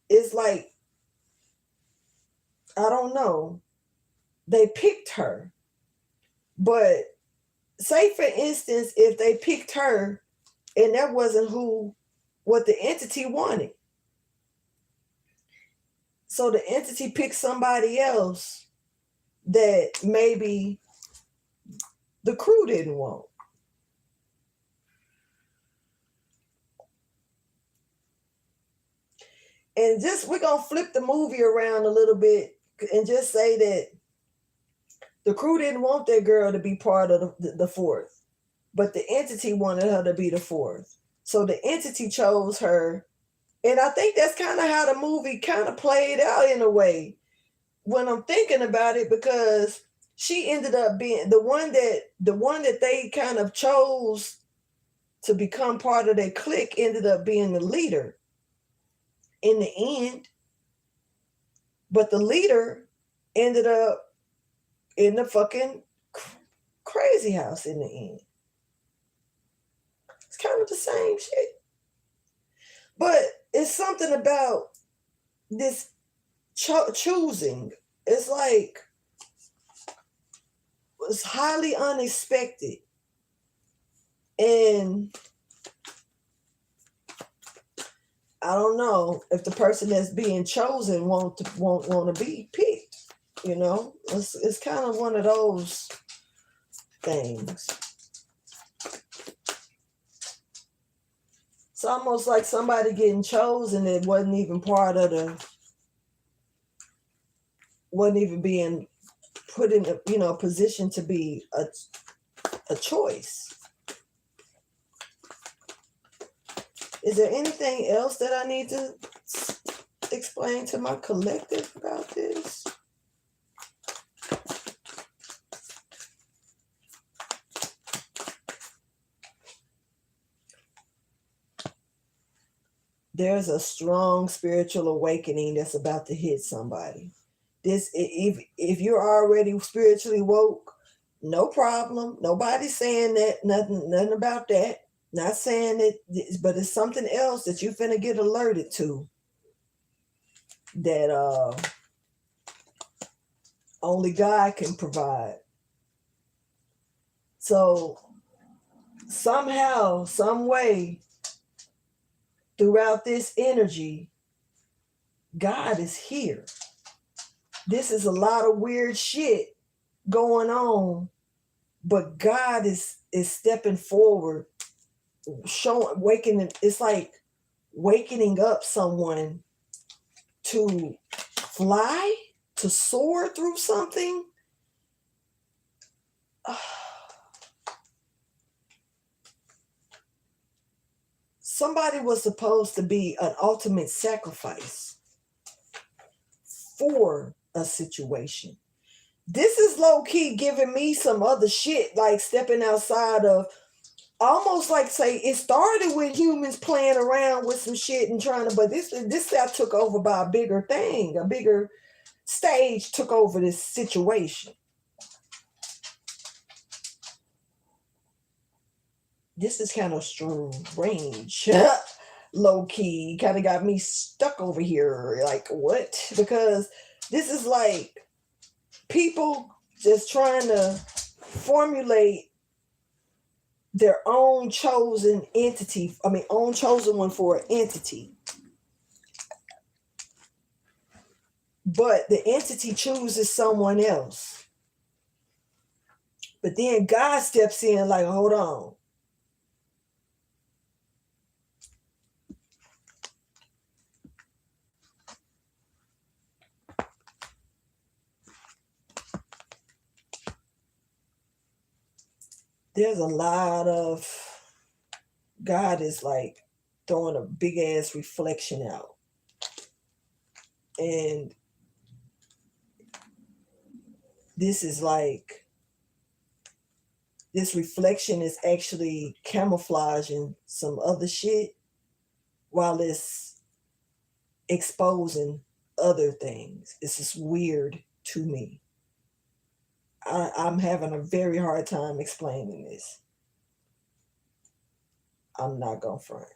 it's like, I don't know. They picked her. But say for instance, if they picked her and that wasn't what the entity wanted, So the entity picks somebody else that maybe the crew didn't want. And just, we're going to flip the movie around a little bit and just say that the crew didn't want that girl to be part of the fourth, but the entity wanted her to be the fourth. So the entity chose her. And I think that's kind of how the movie kind of played out in a way when I'm thinking about it, because she ended up being the one that they kind of chose to become part of their clique, ended up being the leader in the end. But the leader ended up in the fucking crazy house in the end. It's kind of the same shit. But it's something about this choosing. It's like, it's highly unexpected. And I don't know if the person that's being chosen won't want to be picked. You know, it's kind of one of those things. It's almost like somebody getting chosen that wasn't even part of wasn't even being put in a position to be a choice. Is there anything else that I need to explain to my collective about this? There's a strong spiritual awakening that's about to hit somebody. If you're already spiritually woke, no problem. Nobody's saying that, nothing about that. Not saying it, but it's something else that you're finna get alerted to that only God can provide. So somehow, some way, throughout this energy, God is here. This is a lot of weird shit going on, but God is stepping forward, it's like wakening up someone to fly, to soar through something. Somebody was supposed to be an ultimate sacrifice for a situation. This is low-key giving me some other shit, like stepping outside of, almost like, say, it started with humans playing around with some shit and trying to, but this got took over by a bigger thing, a bigger stage took over this situation. This is kind of strange, low-key, kind of got me stuck over here, like, what? Because this is like people just trying to formulate their own chosen entity, own chosen one for an entity. But the entity chooses someone else. But then God steps in like, hold on. There's a lot of, God is like throwing a big ass reflection out. And this is like, this reflection is actually camouflaging some other shit while it's exposing other things. It's just weird to me. I'm having a very hard time explaining this. I'm not gonna front.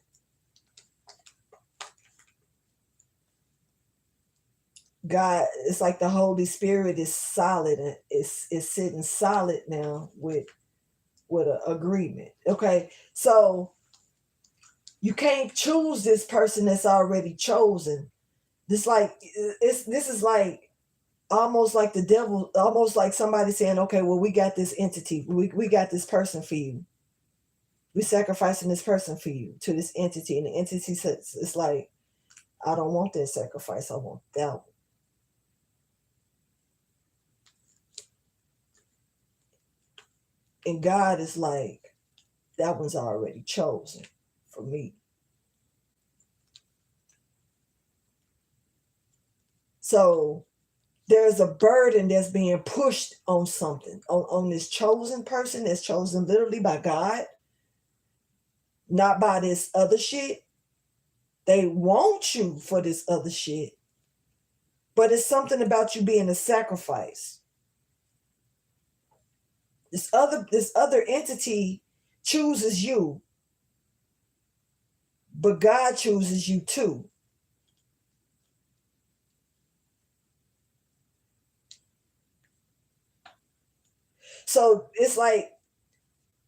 God, it's like the Holy Spirit is solid and it's sitting solid now with an agreement. Okay, so you can't choose this person that's already chosen. This is like almost like the devil, almost like somebody saying, okay, well, we got this entity, we got this person for you. We're sacrificing this person for you to this entity. And the entity says, it's like, I don't want that sacrifice. I want that one. And God is like, that one's already chosen for me. So there's a burden that's being pushed on something, on this chosen person that's chosen literally by God, not by this other shit. They want you for this other shit, but it's something about you being a sacrifice. This other entity chooses you, but God chooses you too. So it's like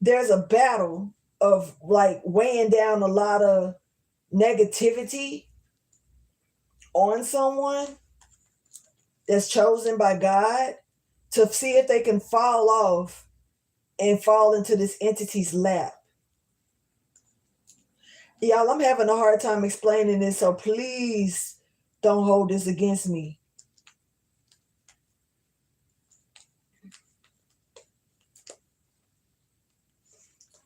there's a battle of like weighing down a lot of negativity on someone that's chosen by God to see if they can fall off and fall into this entity's lap. Y'all, I'm having a hard time explaining this, so please don't hold this against me.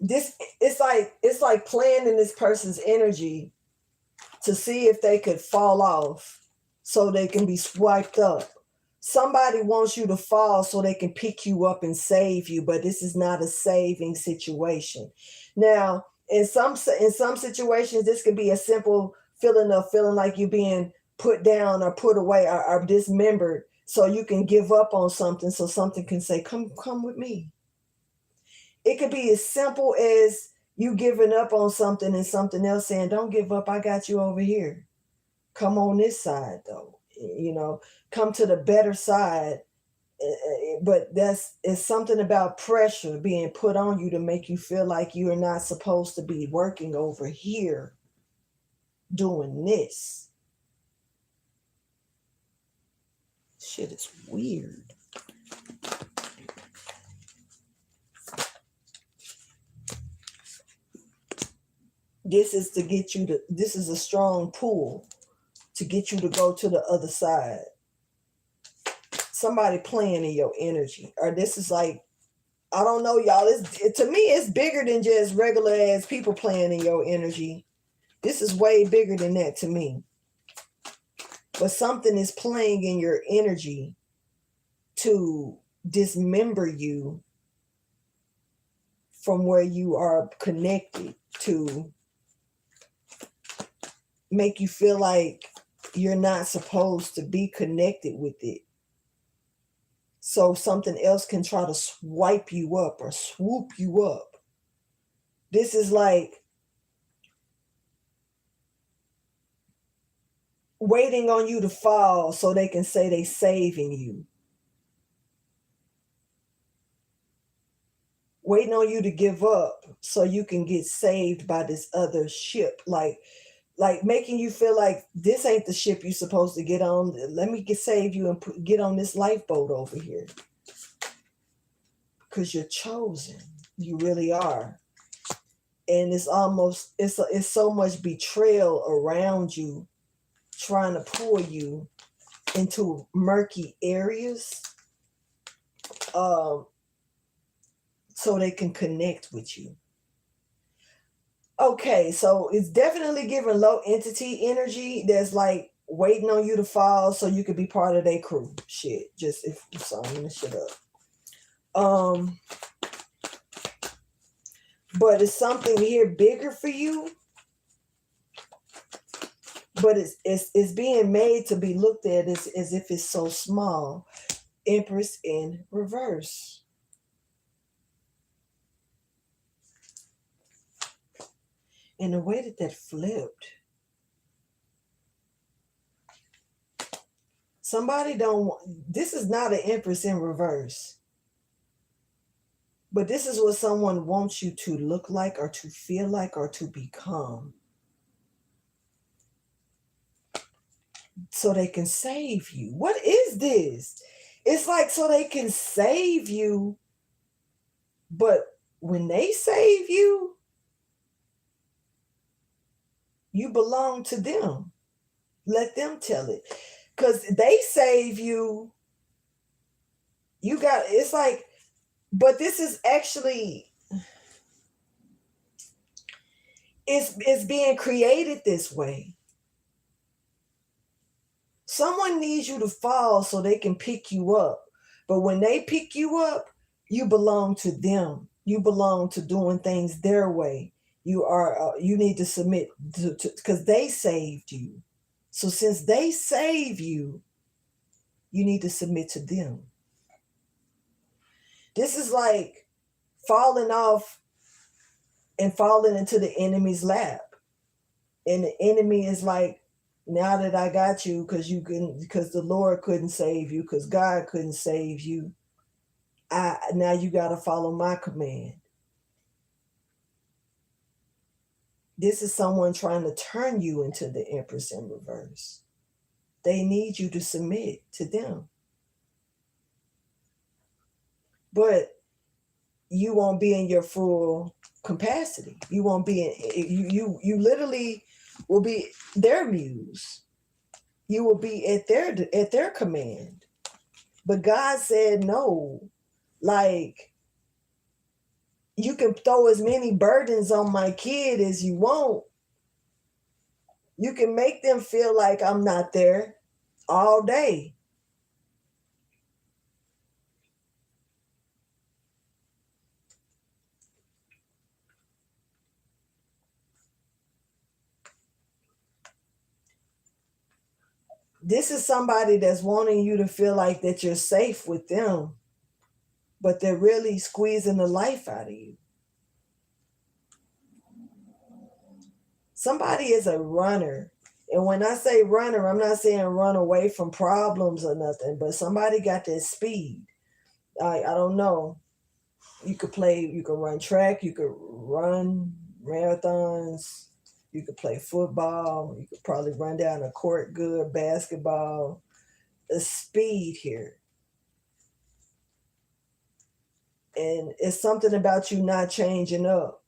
It's like playing in this person's energy to see if they could fall off so they can be swiped up. Somebody wants you to fall so they can pick you up and save you, but this is not a saving situation. Now, in some situations, this could be a simple feeling of feeling like you're being put down or put away or dismembered, so you can give up on something, so something can say, come with me. It could be as simple as you giving up on something and something else saying, don't give up, I got you over here. Come on this side though, come to the better side. But it's something about pressure being put on you to make you feel like you are not supposed to be working over here doing this. Shit is weird. This is a strong pull to get you to go to the other side. Somebody playing in your energy. Or this is like, I don't know, y'all. To me, it's bigger than just regular ass people playing in your energy. This is way bigger than that to me. But something is playing in your energy to dismember you from where you are connected, to make you feel like you're not supposed to be connected with it. So something else can try to swipe you up or swoop you up. This is like waiting on you to fall so they can say they saving you. Waiting on you to give up so you can get saved by this other ship. Like making you feel like this ain't the ship you're supposed to get on. Let me save you and get on this lifeboat over here. Because you're chosen. You really are. And it's so much betrayal around you, trying to pull you into murky areas so they can connect with you. Okay, so it's definitely giving low entity energy that's like waiting on you to fall so you could be part of their crew. Shit, just if so, I'm gonna shut up. But it's something here bigger for you. But it's being made to be looked at as if it's so small. Empress in reverse. And the way that flipped. This is not an Empress in reverse. But this is what someone wants you to look like or to feel like or to become. so they can save you. What is this? It's like so they can save you, but when they save you, you belong to them. Let them tell it. Because they save you, you got, it's like, but this is actually, it's being created this way. Someone needs you to fall so they can pick you up. But when they pick you up, you belong to them. You belong to doing things their way. You need to submit to because they saved you. So since they save you, you need to submit to them. This is like falling off and falling into the enemy's lap. And the enemy is like, now that I got you, because the Lord couldn't save you, because God couldn't save you, now you got to follow my command. This is someone trying to turn you into the Empress in reverse. They need you to submit to them. But you won't be in your full capacity. You won't be in, you literally will be their muse. You will be at their command. But God said no. Like, you can throw as many burdens on my kid as you want. You can make them feel like I'm not there all day. This is somebody that's wanting you to feel like that you're safe with them, but they're really squeezing the life out of you. Somebody is a runner. And when I say runner, I'm not saying run away from problems or nothing, but somebody got that speed. I don't know. You could run track, you could run marathons, you could play football, you could probably run down a court good, basketball. The speed here. And it's something about you not changing up.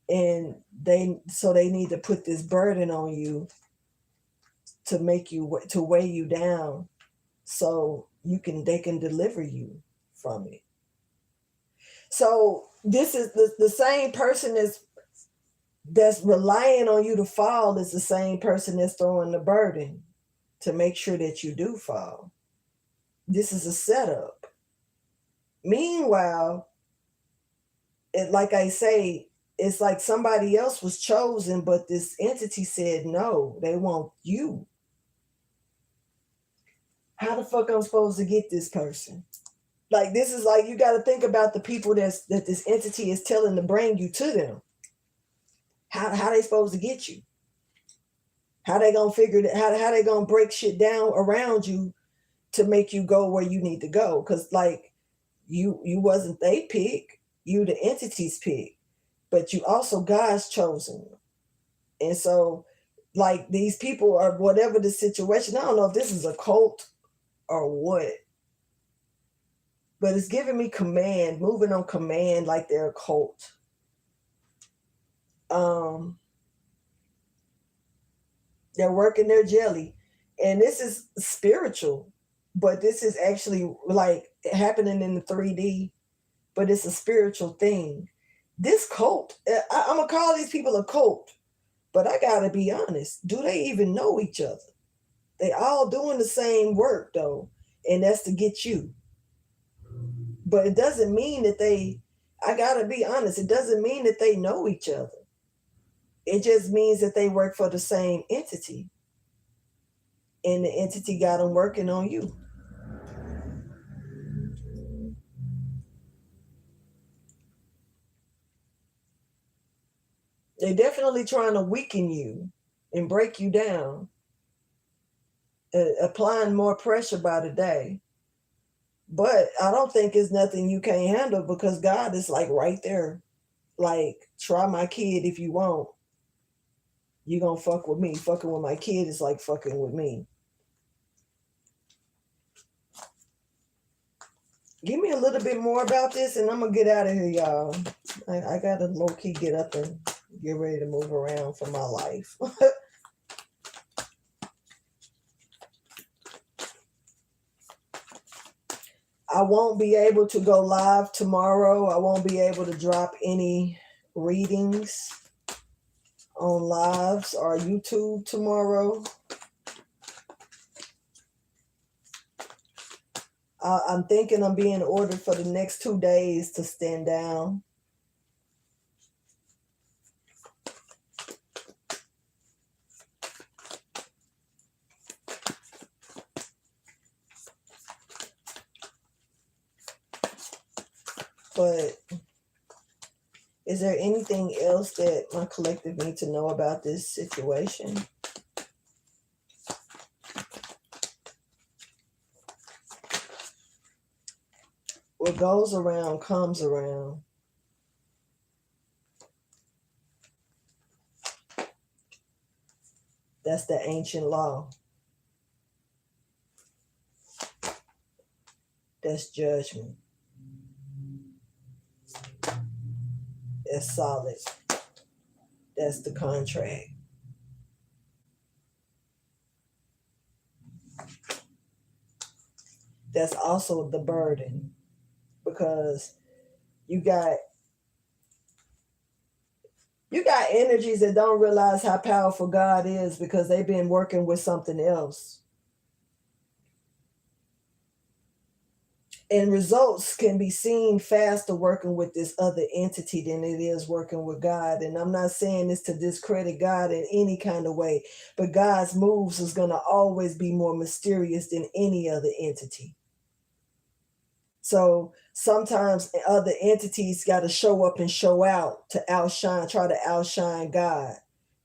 And they need to put this burden on you to make you, to weigh you down so they can deliver you from it. So this is the same person that's relying on you to fall is the same person that's throwing the burden to make sure that you do fall. This is a setup. Meanwhile, like I say, it's like somebody else was chosen, but this entity said no, they want you. How the fuck I'm supposed to get this person? Like, this is like, you got to think about the people that this entity is telling to bring you to them. How they supposed to get you? How they gonna figure that? How they gonna break shit down around you to make you go where you need to go? Because like you wasn't they pick, you the entity's pick, but you also God's chosen. And so, like, these people are, whatever the situation, I don't know if this is a cult or what, but it's giving me command, moving on command like they're a cult. They're working their jelly. And this is spiritual, but this is actually like happening in the 3D, but it's a spiritual thing. This cult, I'm going to call these people a cult, but I got to be honest. Do they even know each other? They all doing the same work though, and that's to get you. But it doesn't mean that I got to be honest, it doesn't mean that they know each other. It just means that they work for the same entity. And the entity got them working on you. They're definitely trying to weaken you and break you down, applying more pressure by the day. But I don't think it's nothing you can't handle, because God is like right there. Like, try my kid if you want. You gonna fuck with me. Fucking with my kid is like fucking with me. Give me a little bit more about this and I'm gonna get out of here, y'all. I gotta low-key get up and get ready to move around for my life. I won't be able to go live tomorrow. I won't be able to drop any readings on lives or YouTube tomorrow. I'm thinking I'm being ordered for the next 2 days to stand down. But is there anything else that my collective need to know about this situation? What goes around comes around. That's the ancient law. That's judgment. That's solid. That's the contract. That's also the burden, because you got energies that don't realize how powerful God is because they've been working with something else. And results can be seen faster working with this other entity than it is working with God. And I'm not saying this to discredit God in any kind of way, but God's moves is going to always be more mysterious than any other entity. So sometimes other entities got to show up and show out to outshine, try to outshine God.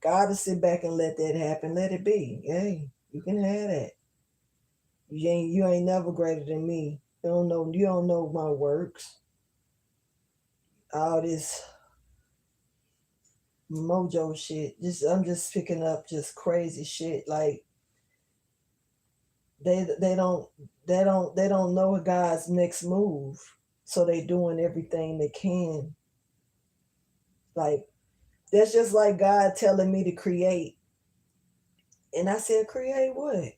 God will sit back and let that happen. Let it be. Hey, you can have that. You ain't never greater than me. You don't know my works. All this mojo shit. I'm just picking up just crazy shit. Like they don't know God's next move. So they doing everything they can. Like that's just like God telling me to create. And I said, create what?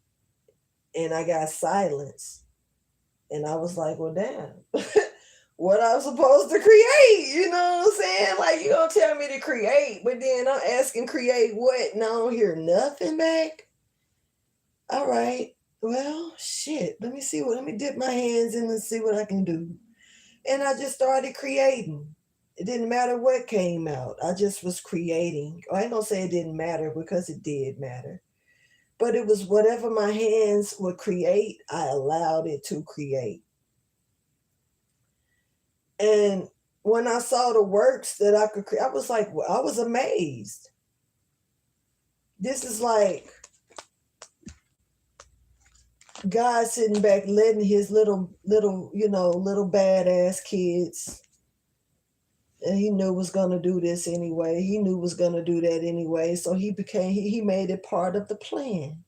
And I got silence. And I was like, well, damn, what I'm supposed to create? You know what I'm saying? Like, you don't tell me to create, but then I'm asking create what? And I don't hear nothing back. All right. Well, shit. Let me dip my hands in and see what I can do. And I just started creating. It didn't matter what came out. I just was creating. I ain't gonna say it didn't matter because it did matter. But it was whatever my hands would create, I allowed it to create. And when I saw the works that I could create, I was like, well, I was amazed. This is like God sitting back letting his little badass kids, and he knew was going to do this anyway. He knew was going to do that anyway. So he made it part of the plan.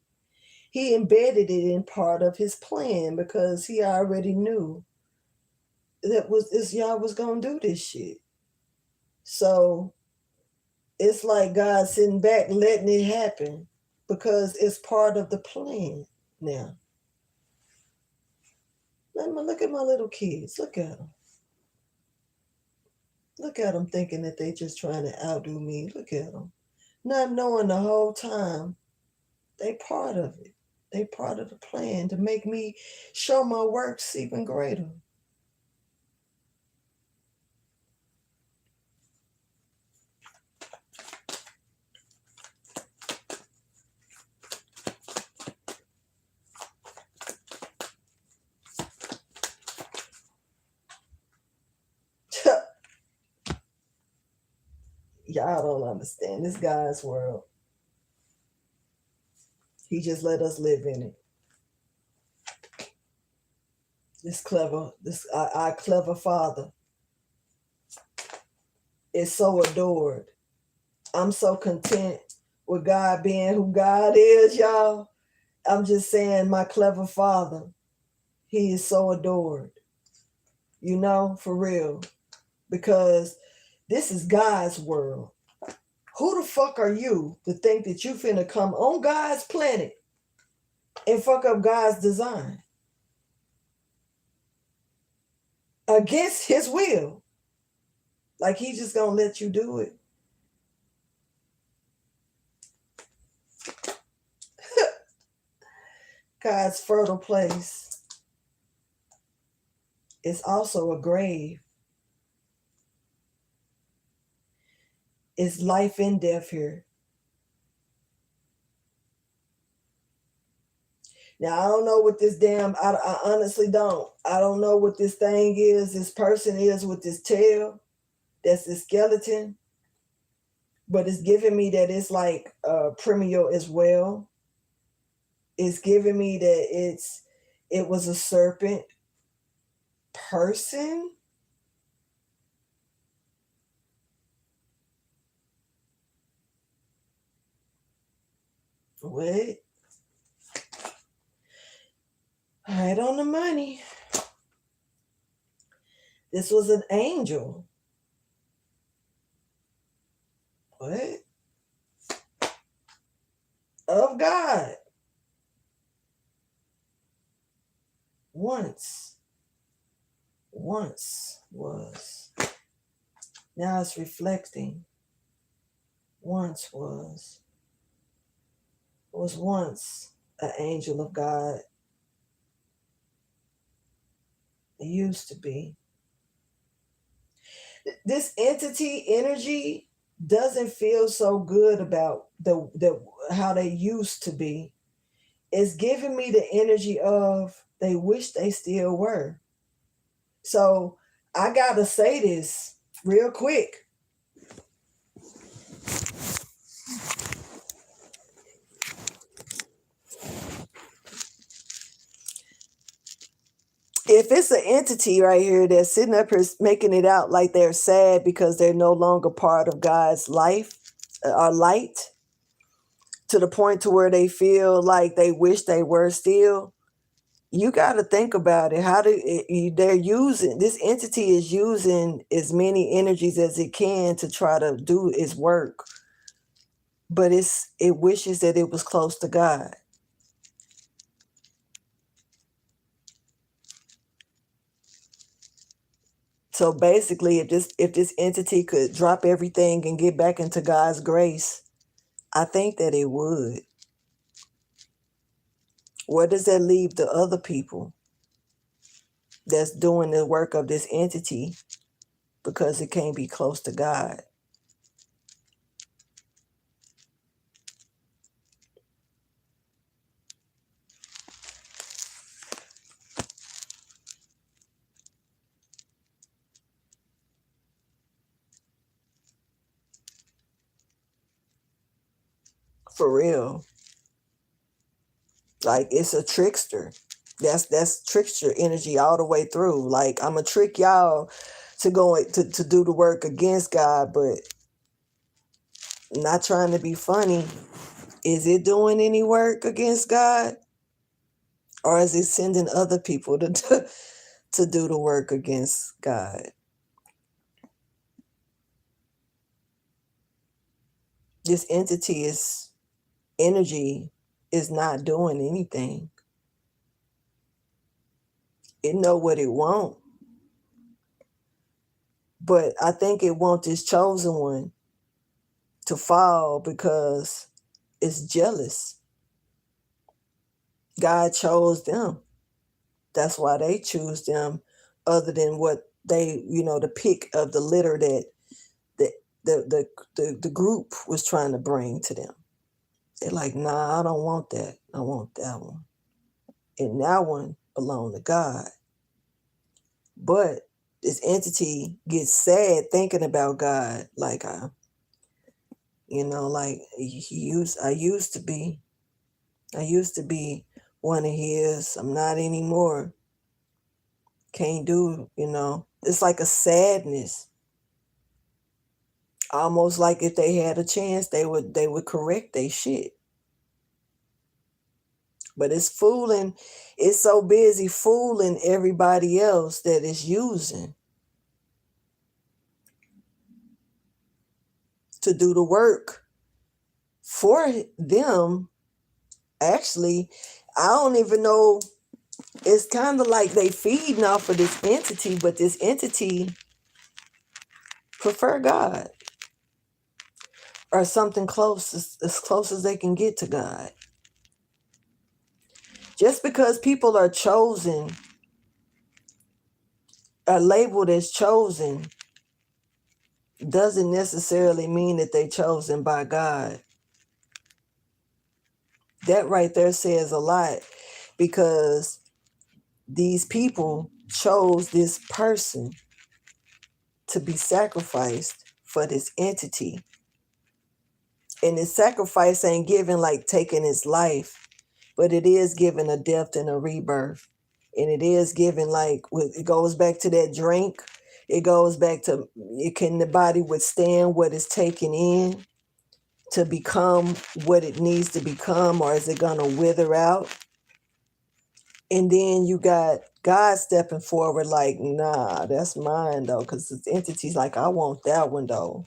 He embedded it in part of his plan because he already knew that y'all was going to do this shit. So it's like God sitting back letting it happen because it's part of the plan now. Look at my little kids. Look at them. Look at them thinking that they just trying to outdo me. Look at them. Not knowing the whole time they part of it. They part of the plan to make me show my works even greater. Y'all don't understand. This God's world. He just let us live in it. Our clever Father is so adored. I'm so content with God being who God is, y'all. I'm just saying, my clever father, he is so adored, for real, because this is God's world. Who the fuck are you to think that you finna come on God's planet and fuck up God's design against his will? Like he just gonna let you do it? God's fertile place is also a grave. It's life and death here. Now, I don't know what this I honestly don't. I don't know what this thing is, this person is with this tail. That's the skeleton. But it's giving me that it's like premio as well. It's giving me that it was a serpent person. What? Right on the money. This was an angel. What? Of God. Once was. Now it's reflecting. Once was once an angel of God. It used to be. This entity energy doesn't feel so good about the how they used to be. It's giving me the energy of they wish they still were. So I gotta say this real quick. If it's an entity right here that's sitting up here making it out like they're sad because they're no longer part of God's life or light, to the point to where they feel like they wish they were still, you got to think about it. They're using, this entity is using as many energies as it can to try to do its work, but it wishes that it was close to God. So basically, if this entity could drop everything and get back into God's grace, I think that it would. Where does that leave the other people that's doing the work of this entity because it can't be close to God? For real. Like, it's a trickster. That's trickster energy all the way through. Like, I'm gonna trick y'all to go to do the work against God, but not trying to be funny. Is it doing any work against God? Or is it sending other people to do the work against God? This energy is not doing anything. It know what it want. But I think it want this chosen one to fall because it's jealous. God chose them. That's why they choose them, other than what they, the pick of the litter that the group was trying to bring to them. They're like, nah, I don't want that. I want that one. And that one belonged to God. But this entity gets sad thinking about God, like like I used to be one of his. I'm not anymore. Can't do, it's like a sadness. Almost like if they had a chance, they would correct their shit. But it's fooling. It's so busy fooling everybody else that it's using to do the work for them. Actually, I don't even know. It's kind of like they feeding off of this entity, but this entity prefer God or something close, as close as they can get to God. Just because people are chosen, are labeled as chosen, doesn't necessarily mean that they're chosen by God. That right there says a lot, because these people chose this person to be sacrificed for this entity. And this sacrifice ain't given like taking his life, but it is given a death and a rebirth. And it is given like, it goes back to that drink. It goes back to, can the body withstand what it's taken in to become what it needs to become, or is it going to wither out? And then you got God stepping forward like, nah, that's mine though, because this entity's like, I want that one though.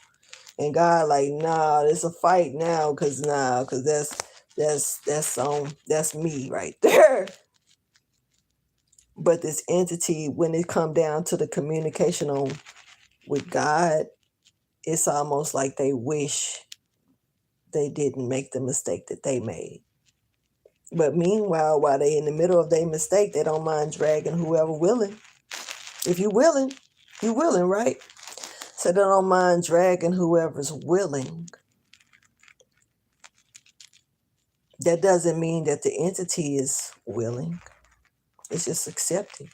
And God like, nah, it's a fight now, because that's me right there. But this entity, when it come down to the communication on with God, it's almost like they wish they didn't make the mistake that they made. But meanwhile, while they in the middle of their mistake, they don't mind dragging whoever willing. If you willing, right? So they don't mind dragging whoever's willing. That doesn't mean that the entity is willing. It's just accepting.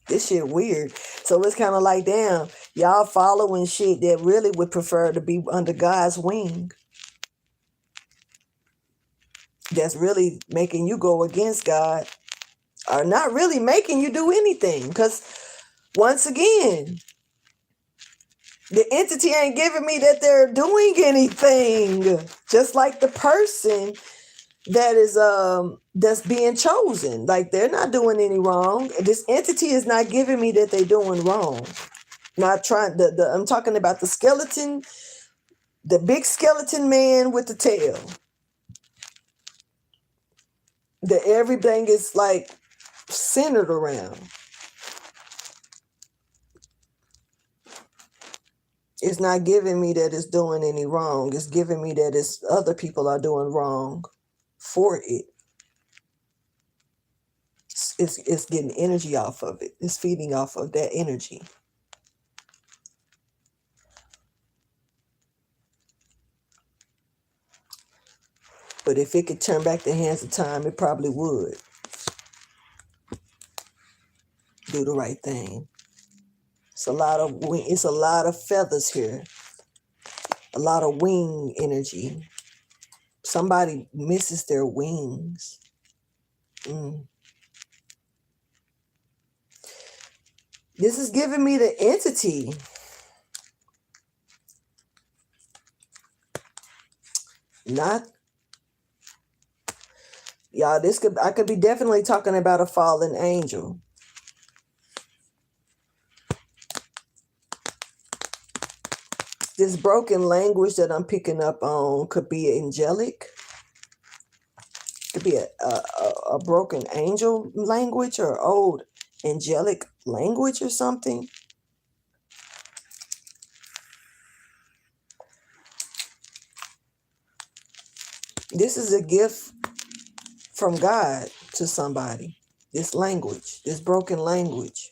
This shit weird. So it's kind of like, damn, y'all following shit that really would prefer to be under God's wing. That's really making you go against God, or not really making you do anything. Because once again, the entity ain't giving me that they're doing anything. Just like the person that is that's being chosen, like they're not doing any wrong. This entity is not giving me that they're doing wrong. Not trying. I'm talking about the skeleton, the big skeleton man with the tail. That everything is like centered around. It's not giving me that it's doing any wrong. It's giving me that it's other people are doing wrong for it. It's getting energy off of it. It's feeding off of that energy. But if it could turn back the hands of time, it probably would. Do the right thing. It's a lot of feathers here. A lot of wing energy. Somebody misses their wings. This is giving me the entity. Not, y'all, I could be definitely talking about a fallen angel. This broken language that I'm picking up on could be angelic. Could be a broken angel language, or old angelic language or something. This is a gift from God to somebody. This language, this broken language.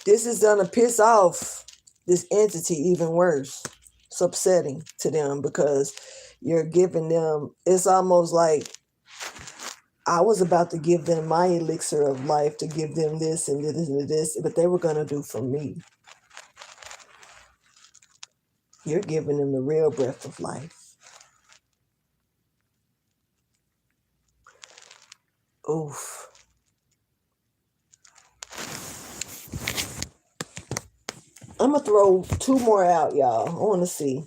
This is gonna piss off this entity even worse. It's upsetting to them, because you're giving them, it's almost like I was about to give them my elixir of life, to give them this and this and this, but they were gonna do for me. You're giving them the real breath of life. Oof. I'm going to throw 2 more out, y'all. I want to see.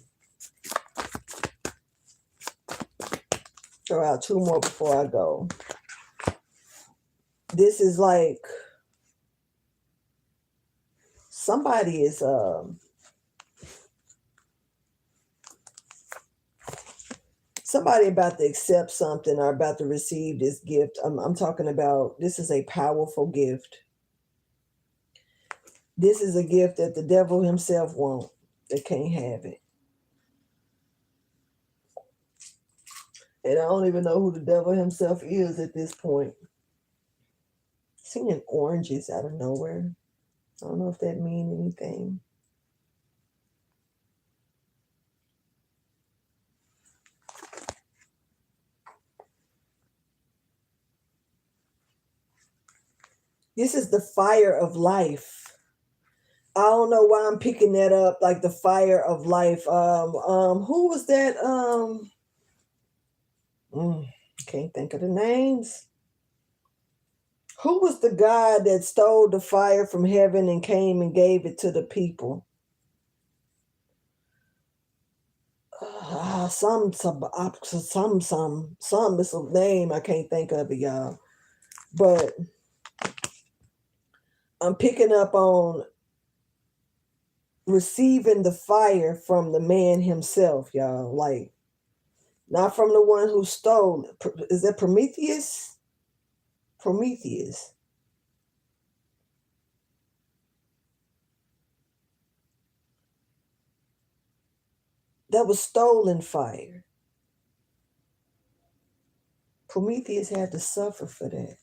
Throw out 2 more before I go. This is like somebody is somebody about to accept something or about to receive this gift. I'm talking about, this is a powerful gift. This is a gift that the devil himself won't. They can't have it. And I don't even know who the devil himself is at this point. Seeing oranges out of nowhere. I don't know if that means anything. This is the fire of life. I don't know why I'm picking that up, like the fire of life. Who was that? Can't think of the names. Who was the God that stole the fire from heaven and came and gave it to the people? Some. It's a name I can't think of it, y'all. But I'm picking up on receiving the fire from the man himself, y'all. Like, not from the one who stole it. Is that Prometheus? Prometheus. That was stolen fire. Prometheus had to suffer for that.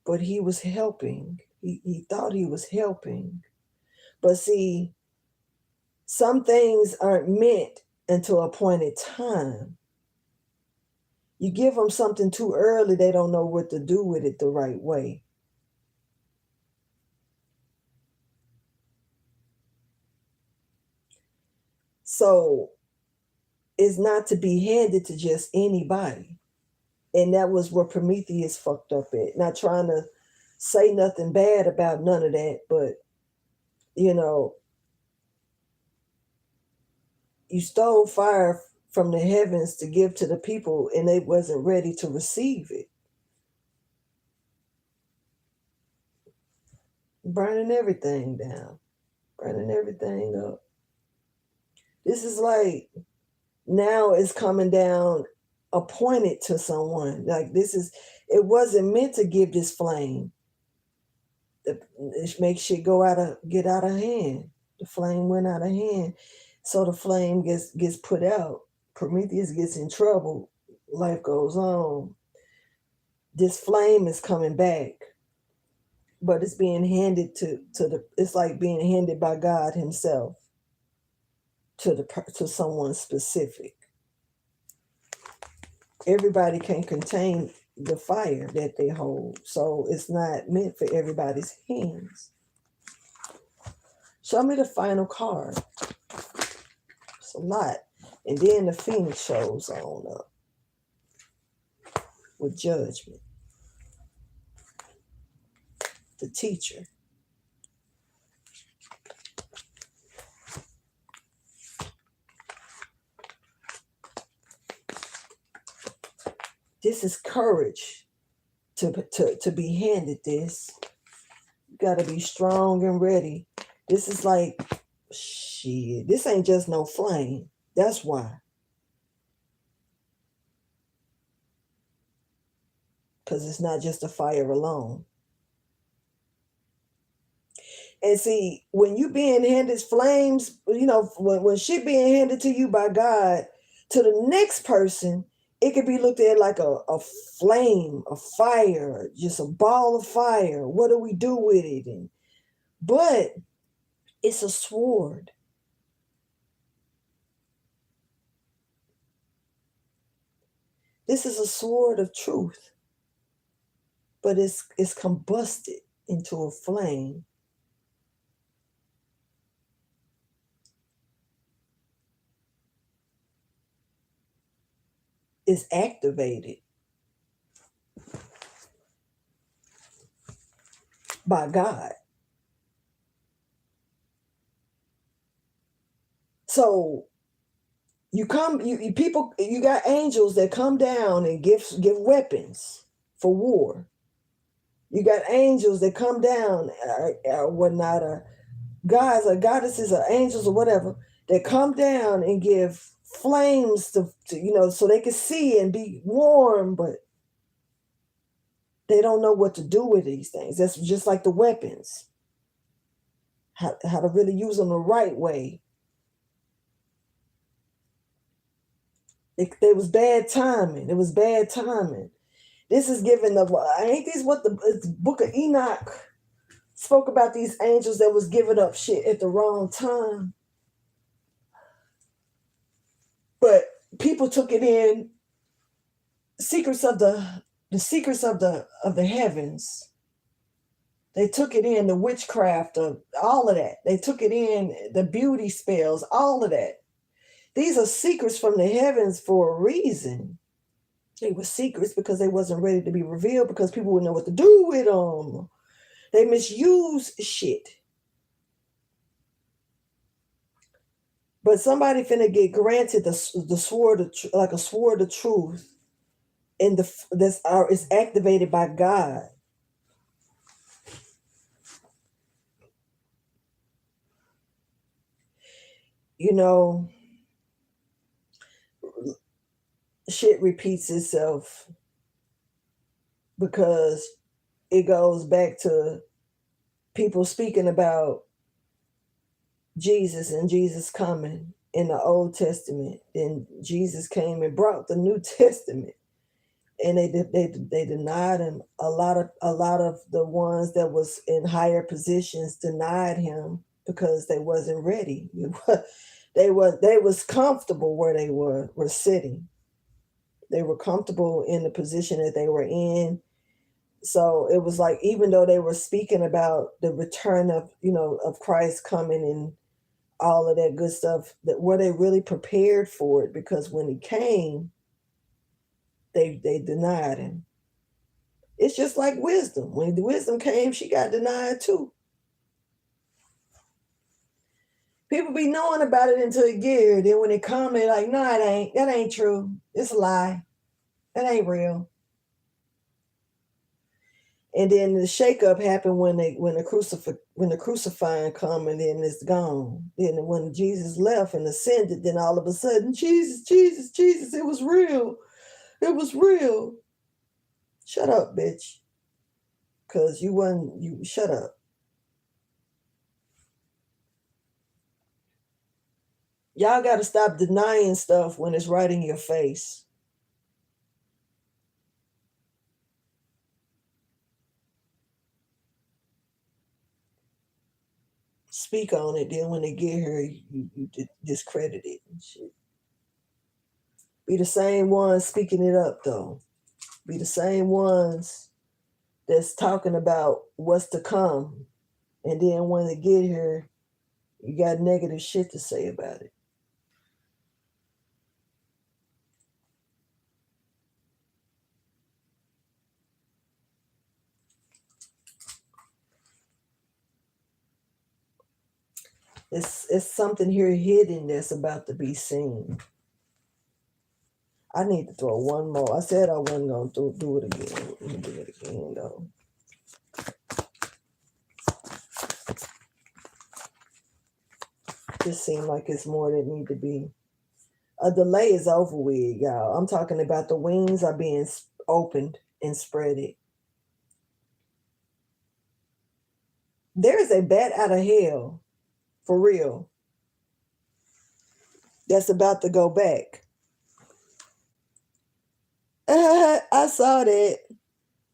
But he was helping. He thought he was helping. But see, some things aren't meant until a appointed time. You give them something too early, they don't know what to do with it the right way. So it's not to be handed to just anybody. And that was where Prometheus fucked up at. Not trying to say nothing bad about none of that, but you stole fire from the heavens to give to the people and they wasn't ready to receive it. Burning everything down, burning everything up. This is like, now it's coming down appointed to someone. Like, it wasn't meant to give this flame. It makes shit get out of hand. The flame went out of hand. So the flame gets put out. Prometheus gets in trouble. Life goes on. This flame is coming back. But it's being handed it's like being handed by God himself to someone specific. Everybody can contain the fire that they hold. So it's not meant for everybody's hands. Show me the final card. It's a lot. And then the Phoenix shows on up with Judgment. The Teacher. This is courage to be handed this. You got to be strong and ready. This is like, shit, this ain't just no flame. That's why. Because it's not just a fire alone. And see, when you being handed flames, when shit being handed to you by God, to the next person, it could be looked at like a flame, a fire, just a ball of fire. What do we do with it? But it's a sword. This is a sword of truth, but it's combusted into a flame. It's activated. by God. So you people, you got angels that come down and give weapons for war. You got angels that come down, whatnot, gods or goddesses or angels or whatever, that come down and give flames to so they can see and be warm, but they don't know what to do with these things. That's just like the weapons. How to really use them the right way. It was bad timing. It was bad timing. This is given ain't this what the book of Enoch spoke about, these angels that was giving up shit at the wrong time. But people took it in, secrets of the secrets of the heavens. They took it in, the witchcraft of all of that. They took it in, the beauty spells, all of that. These are secrets from the heavens for a reason. They were secrets because they wasn't ready to be revealed, because people wouldn't know what to do with them. They misuse shit. But somebody finna get granted the sword, like a sword of truth, and is activated by God. You know, shit repeats itself because it goes back to people speaking about Jesus and Jesus coming in the Old Testament. And Jesus came and brought the New Testament, and they denied him. A lot of the ones that was in higher positions denied him because they wasn't ready. They was comfortable where they were sitting. They were comfortable in the position that they were in. So it was like, even though they were speaking about the return of of Christ coming and all of that good stuff, that were they really prepared for it? Because when he came, they denied him. It's just like wisdom. When the wisdom came, she got denied too. People be knowing about it until it get here. Then when it come, they're like, no, it ain't. That ain't true. It's a lie. That ain't real. And then the shakeup happened when the crucifying come, and then it's gone. Then when Jesus left and ascended, then all of a sudden, Jesus, Jesus, Jesus, it was real. It was real. Shut up, bitch. Cause you shut up. Y'all gotta stop denying stuff when it's right in your face. Speak on it, then when they get here, you discredit it and shit. Be the same ones speaking it up, though. Be the same ones that's talking about what's to come, and then when they get here, you got negative shit to say about it. It's something here hidden that's about to be seen. I need to throw one more. I said I wasn't gonna do it again. Let me do it again though. Just seemed like it's more that need to be. A delay is over with, y'all. I'm talking about the wings are being opened and spreaded. There is a bat out of hell, for real, that's about to go back. I saw that.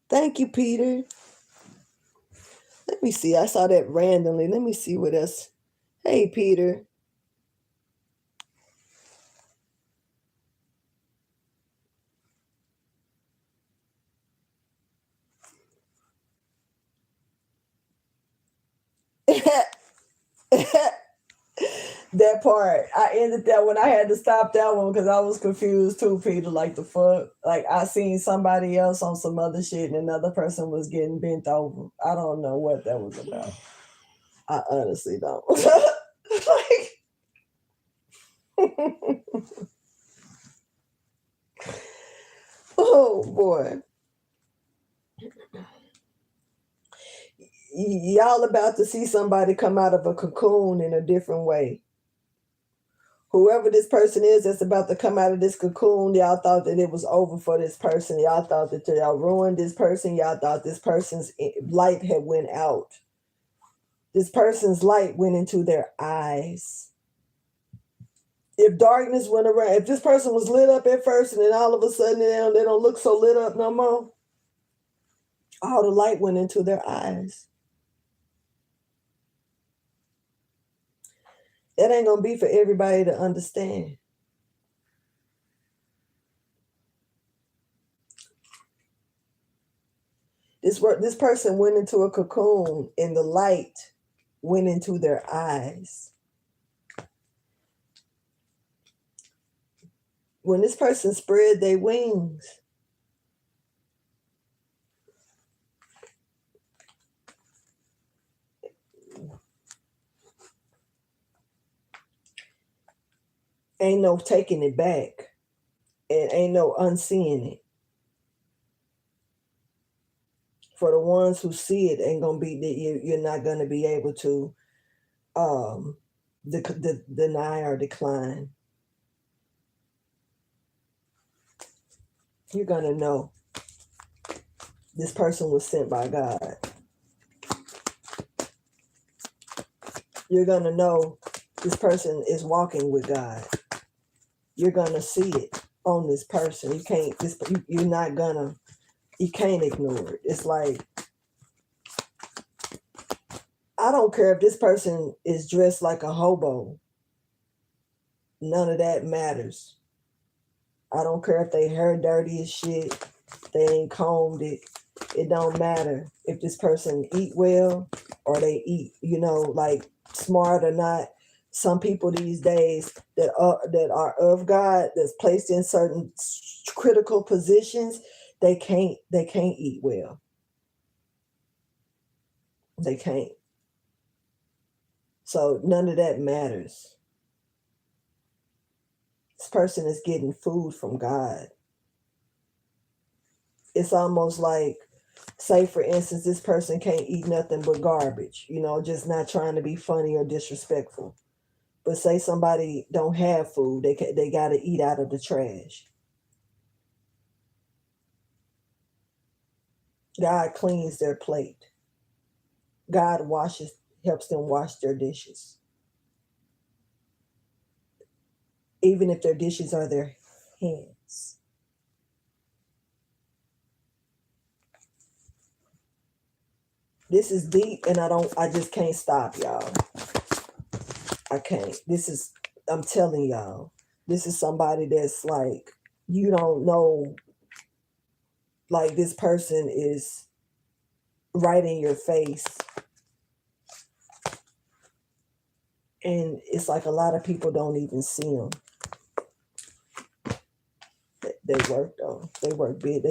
Thank you, Peter. Let me see. I saw that randomly. Let me see what else. Hey, Peter. That part, I ended that when I had to stop that one because I was confused too, Peter. Like the fuck, like I seen somebody else on some other shit, and another person was getting bent over. I don't know what that was about. I honestly don't. Like, oh boy, y'all about to see somebody come out of a cocoon in a different way. Whoever this person is that's about to come out of this cocoon, y'all thought that it was over for this person. Y'all thought that y'all ruined this person. Y'all thought this person's light had went out. This person's light went into their eyes. If darkness went around, if this person was lit up at first and then all of a sudden they don't look so lit up no more, all the light went into their eyes. That ain't gonna be for everybody to understand. This person went into a cocoon and the light went into their eyes. When this person spread their wings, ain't no taking it back and ain't no unseeing it. For the ones who see it, ain't gonna be you're not gonna be able to deny or decline. You're gonna know this person was sent by God. You're gonna know this person is walking with God. You're gonna see it on this person. You can't. You're not gonna. You can't ignore it. It's like, I don't care if this person is dressed like a hobo. None of that matters. I don't care if they hair dirty as shit. They ain't combed it. It don't matter if this person eat well or they eat, like smart or not. Some people these days that are of God, that's placed in certain critical positions, they can't eat well. They can't. So none of that matters. This person is getting food from God. It's almost like, say for instance, this person can't eat nothing but garbage, just not trying to be funny or disrespectful. But say somebody don't have food, they got to eat out of the trash. God cleans their plate. God helps them wash their dishes. Even if their dishes are their hands. This is deep and I just can't stop, y'all. I can't. I'm telling y'all, this is somebody that's like, you don't know, like this person is right in your face. And it's like a lot of people don't even see them. They work though. They work big.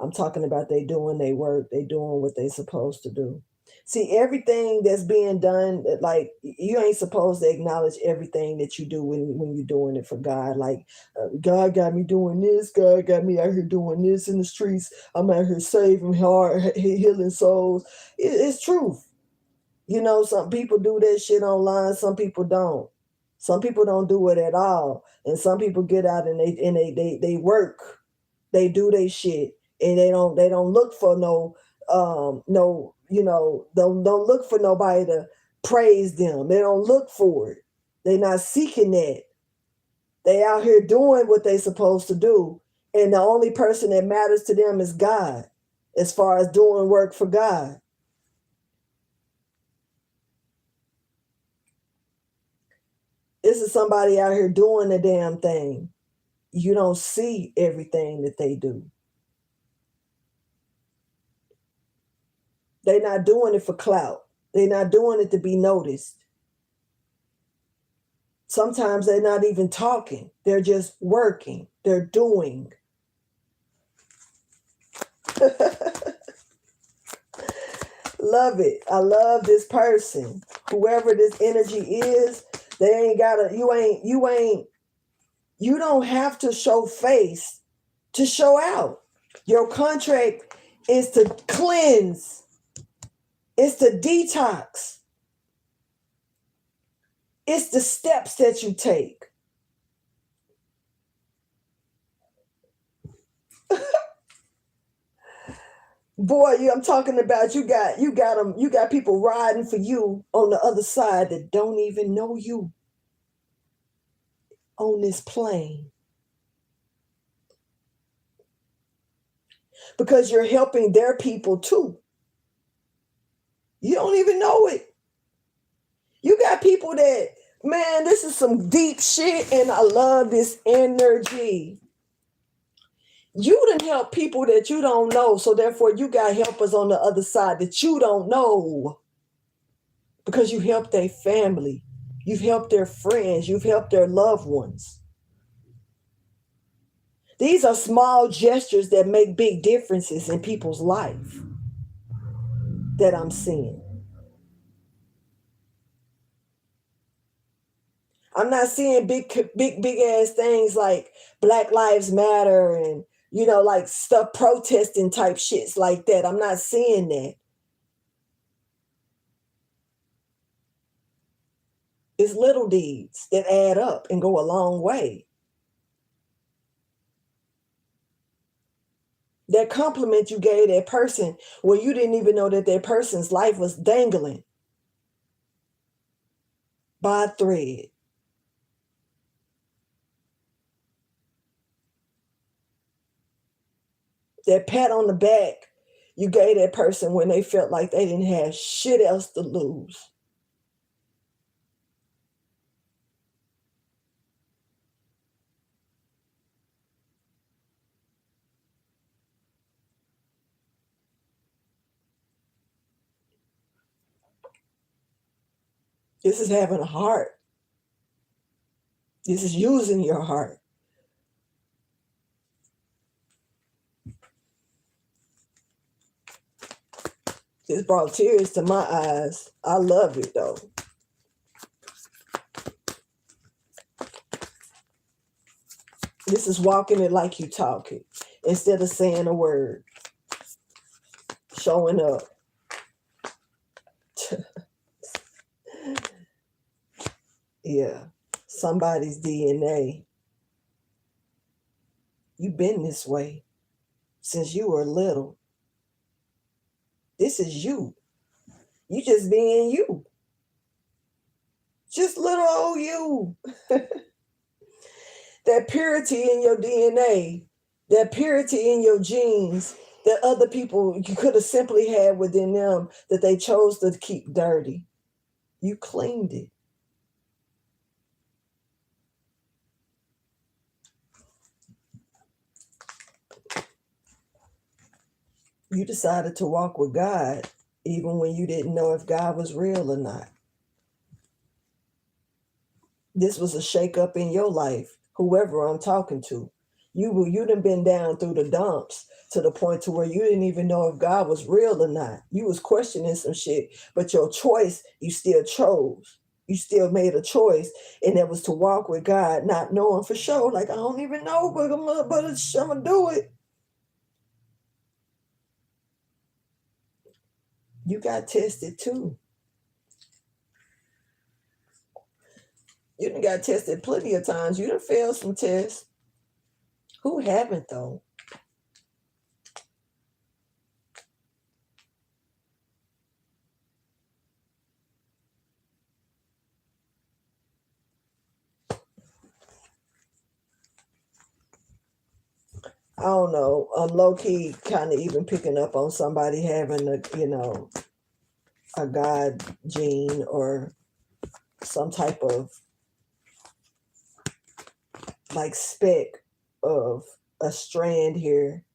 I'm talking about they doing their work. They doing what they supposed to do. See, everything that's being done, like you ain't supposed to acknowledge everything that you do when you're doing it for God. Like, God got me doing this. God got me out here doing this in the streets. I'm out here saving heart, healing souls. It's truth. Some people do that shit online. Some people don't. Some people don't do it at all. And some people get out and they work. They do their shit. And they don't look for don't look for nobody to praise them. They don't look for it. They're not seeking that. They out here doing what they supposed to do. And the only person that matters to them is God, as far as doing work for God. This is somebody out here doing the damn thing. You don't see everything that they do. They're not doing it for clout. They're not doing it to be noticed. Sometimes they're not even talking. They're just working. They're doing. Love it. I love this person. Whoever this energy is, they ain't gotta, you don't have to show face to show out. Your contract is to cleanse. It's to detox. It's the steps that you take. Boy, I'm talking about you got people riding for you on the other side that don't even know you on this plane. Because you're helping their people too. You don't even know it. You got people that, man, this is some deep shit, and I love this energy. You done help people that you don't know, so therefore you got helpers on the other side that you don't know. Because you helped their family. You've helped their friends. You've helped their loved ones. These are small gestures that make big differences in people's life that I'm seeing. I'm not seeing big ass things like Black Lives Matter and, like stuff protesting type shits like that. I'm not seeing that. It's little deeds that add up and go a long way. That compliment you gave that person where you didn't even know that that person's life was dangling by a thread. That pat on the back you gave that person when they felt like they didn't have shit else to lose. This is having a heart. This is using your heart. This brought tears to my eyes. I love it though. This is walking it like you talk it instead of saying a word. Showing up. Yeah. Somebody's DNA. You've been this way since you were little. This is you. You just being you. Just little old you. That purity in your DNA, that purity in your genes that other people you could have simply had within them that they chose to keep dirty. You cleaned it. You decided to walk with God even when you didn't know if God was real or not. This was a shakeup in your life, whoever I'm talking to. You done been down through the dumps to the point to where you didn't even know if God was real or not. You was questioning some shit, but your choice, you still chose. You still made a choice, and that was to walk with God, not knowing for sure. Like, I don't even know, but I'm gonna do it. You got tested too. You done got tested plenty of times. You done failed some tests. Who haven't though? I don't know. I'm low key kind of even picking up on somebody having a God gene or some type of like speck of a strand here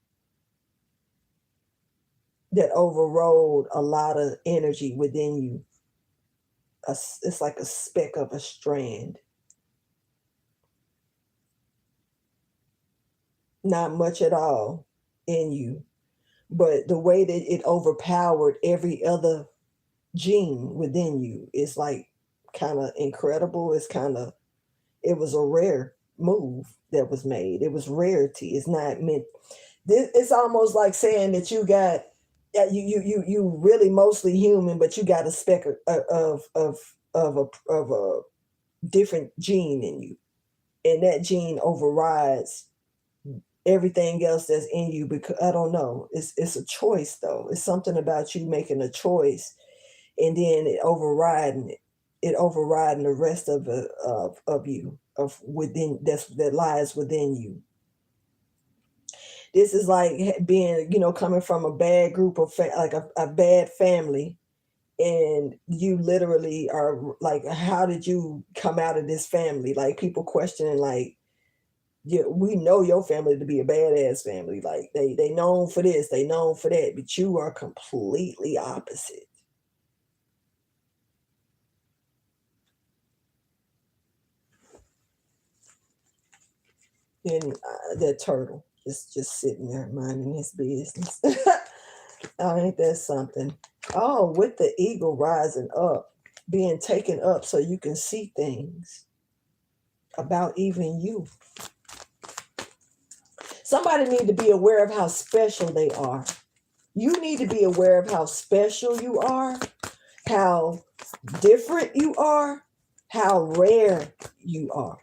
that overrode a lot of energy within you. It's like a speck of a strand. not much at all in you. But the way that it overpowered every other gene within you is like kind of incredible. It was a rare move that was made. It was rarity. It's not meant. It's almost like saying that you got you really mostly human, but you got a speck of a different gene in you, and that gene overrides everything else that's in you. Because I don't know, it's a choice though. It's something about you making a choice, and then it overriding the rest of you, of within, that lies within you. This is like being, coming from a bad group of like a bad family, and you literally are like, how did you come out of this family? Like people questioning, like, yeah, we know your family to be a badass family. Like they known for this, they known for that, but you are completely opposite. And that turtle just sitting there minding his business. Oh, ain't that something? Oh, with the eagle rising up, being taken up so you can see things about even you. Somebody need to be aware of how special they are. You need to be aware of how special you are, how different you are, how rare you are.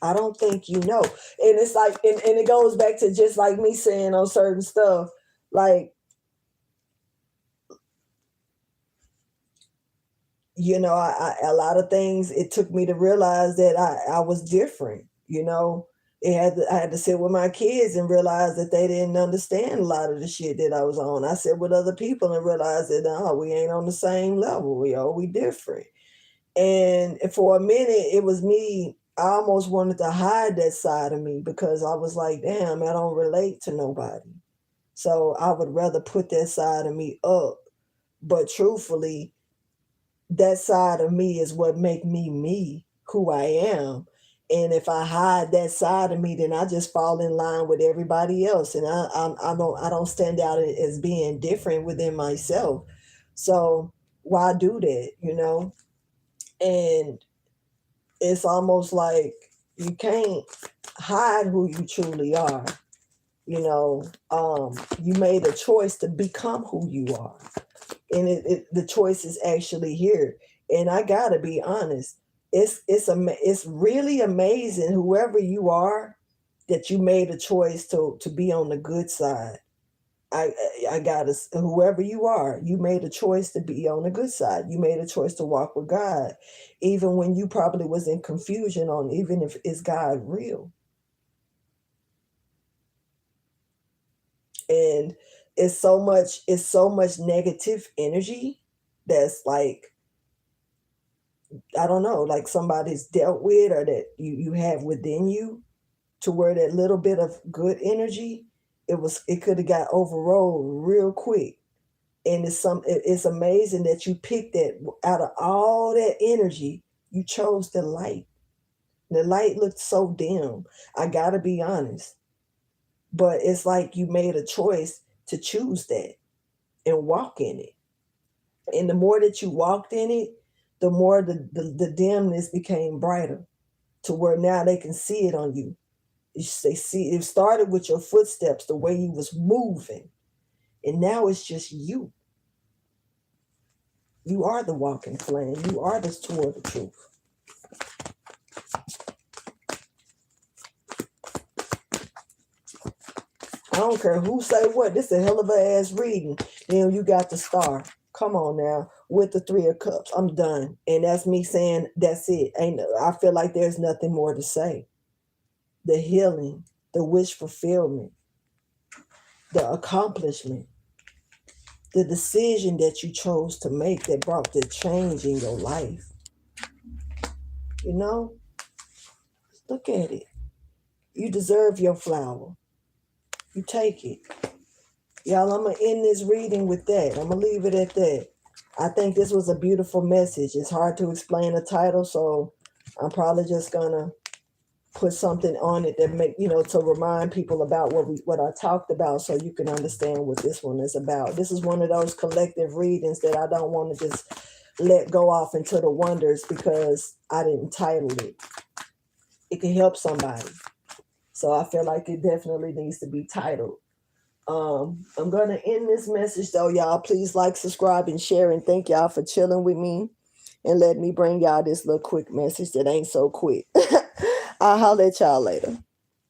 I don't think you know. And it's like, and it goes back to just like me saying on certain stuff, like, a lot of things, it took me to realize that I was different, I had to sit with my kids and realize that they didn't understand a lot of the shit that I was on. I sit with other people and realized that, no, we ain't on the same level. We different. And for a minute, it was me. I almost wanted to hide that side of me because I was like, damn, I don't relate to nobody. So I would rather put that side of me up. But truthfully, that side of me is what make me, who I am. And if I hide that side of me, then I just fall in line with everybody else, and I don't stand out as being different within myself. So why do that, And it's almost like you can't hide who you truly are. You made a choice to become who you are, and the choice is actually here. And I gotta be honest, it's really amazing, whoever you are, that you made a choice to be on the good side. I gotta, whoever you are, you made a choice to be on the good side. You made a choice to walk with God, even when you probably was in confusion on even if is God real. And it's so much negative energy that's like, I don't know, like somebody's dealt with, or that you have within you, to where that little bit of good energy, it could have got overrode real quick. And it's amazing that you picked that out of all that energy, you chose the light. The light looked so dim. I gotta be honest. But it's like you made a choice to choose that and walk in it. And the more that you walked in it, the more the dimness became brighter, to where now they can see it on you. They see it started with your footsteps, the way you was moving. And now it's just you. You are the walking flame. You are the sword of truth. I don't care who say what. This is a hell of a ass reading. Then you got the star. Come on now, with the 3 of Cups. I'm done. And that's me saying that's it. I feel like there's nothing more to say. The healing, the wish fulfillment, the accomplishment, the decision that you chose to make that brought the change in your life. Look at it. You deserve your flower. You take it. Y'all, I'm going to end this reading with that. I'm going to leave it at that. I think this was a beautiful message. It's hard to explain a title, so I'm probably just going to put something on it that make, to remind people about what I talked about, so you can understand what this one is about. This is one of those collective readings that I don't want to just let go off into the wonders because I didn't title it. It can help somebody. So I feel like it definitely needs to be titled. I'm going to end this message though, y'all. Please like, subscribe, and share. And thank y'all for chilling with me and let me bring y'all this little quick message that ain't so quick. I'll holler at y'all later.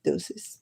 Deuces.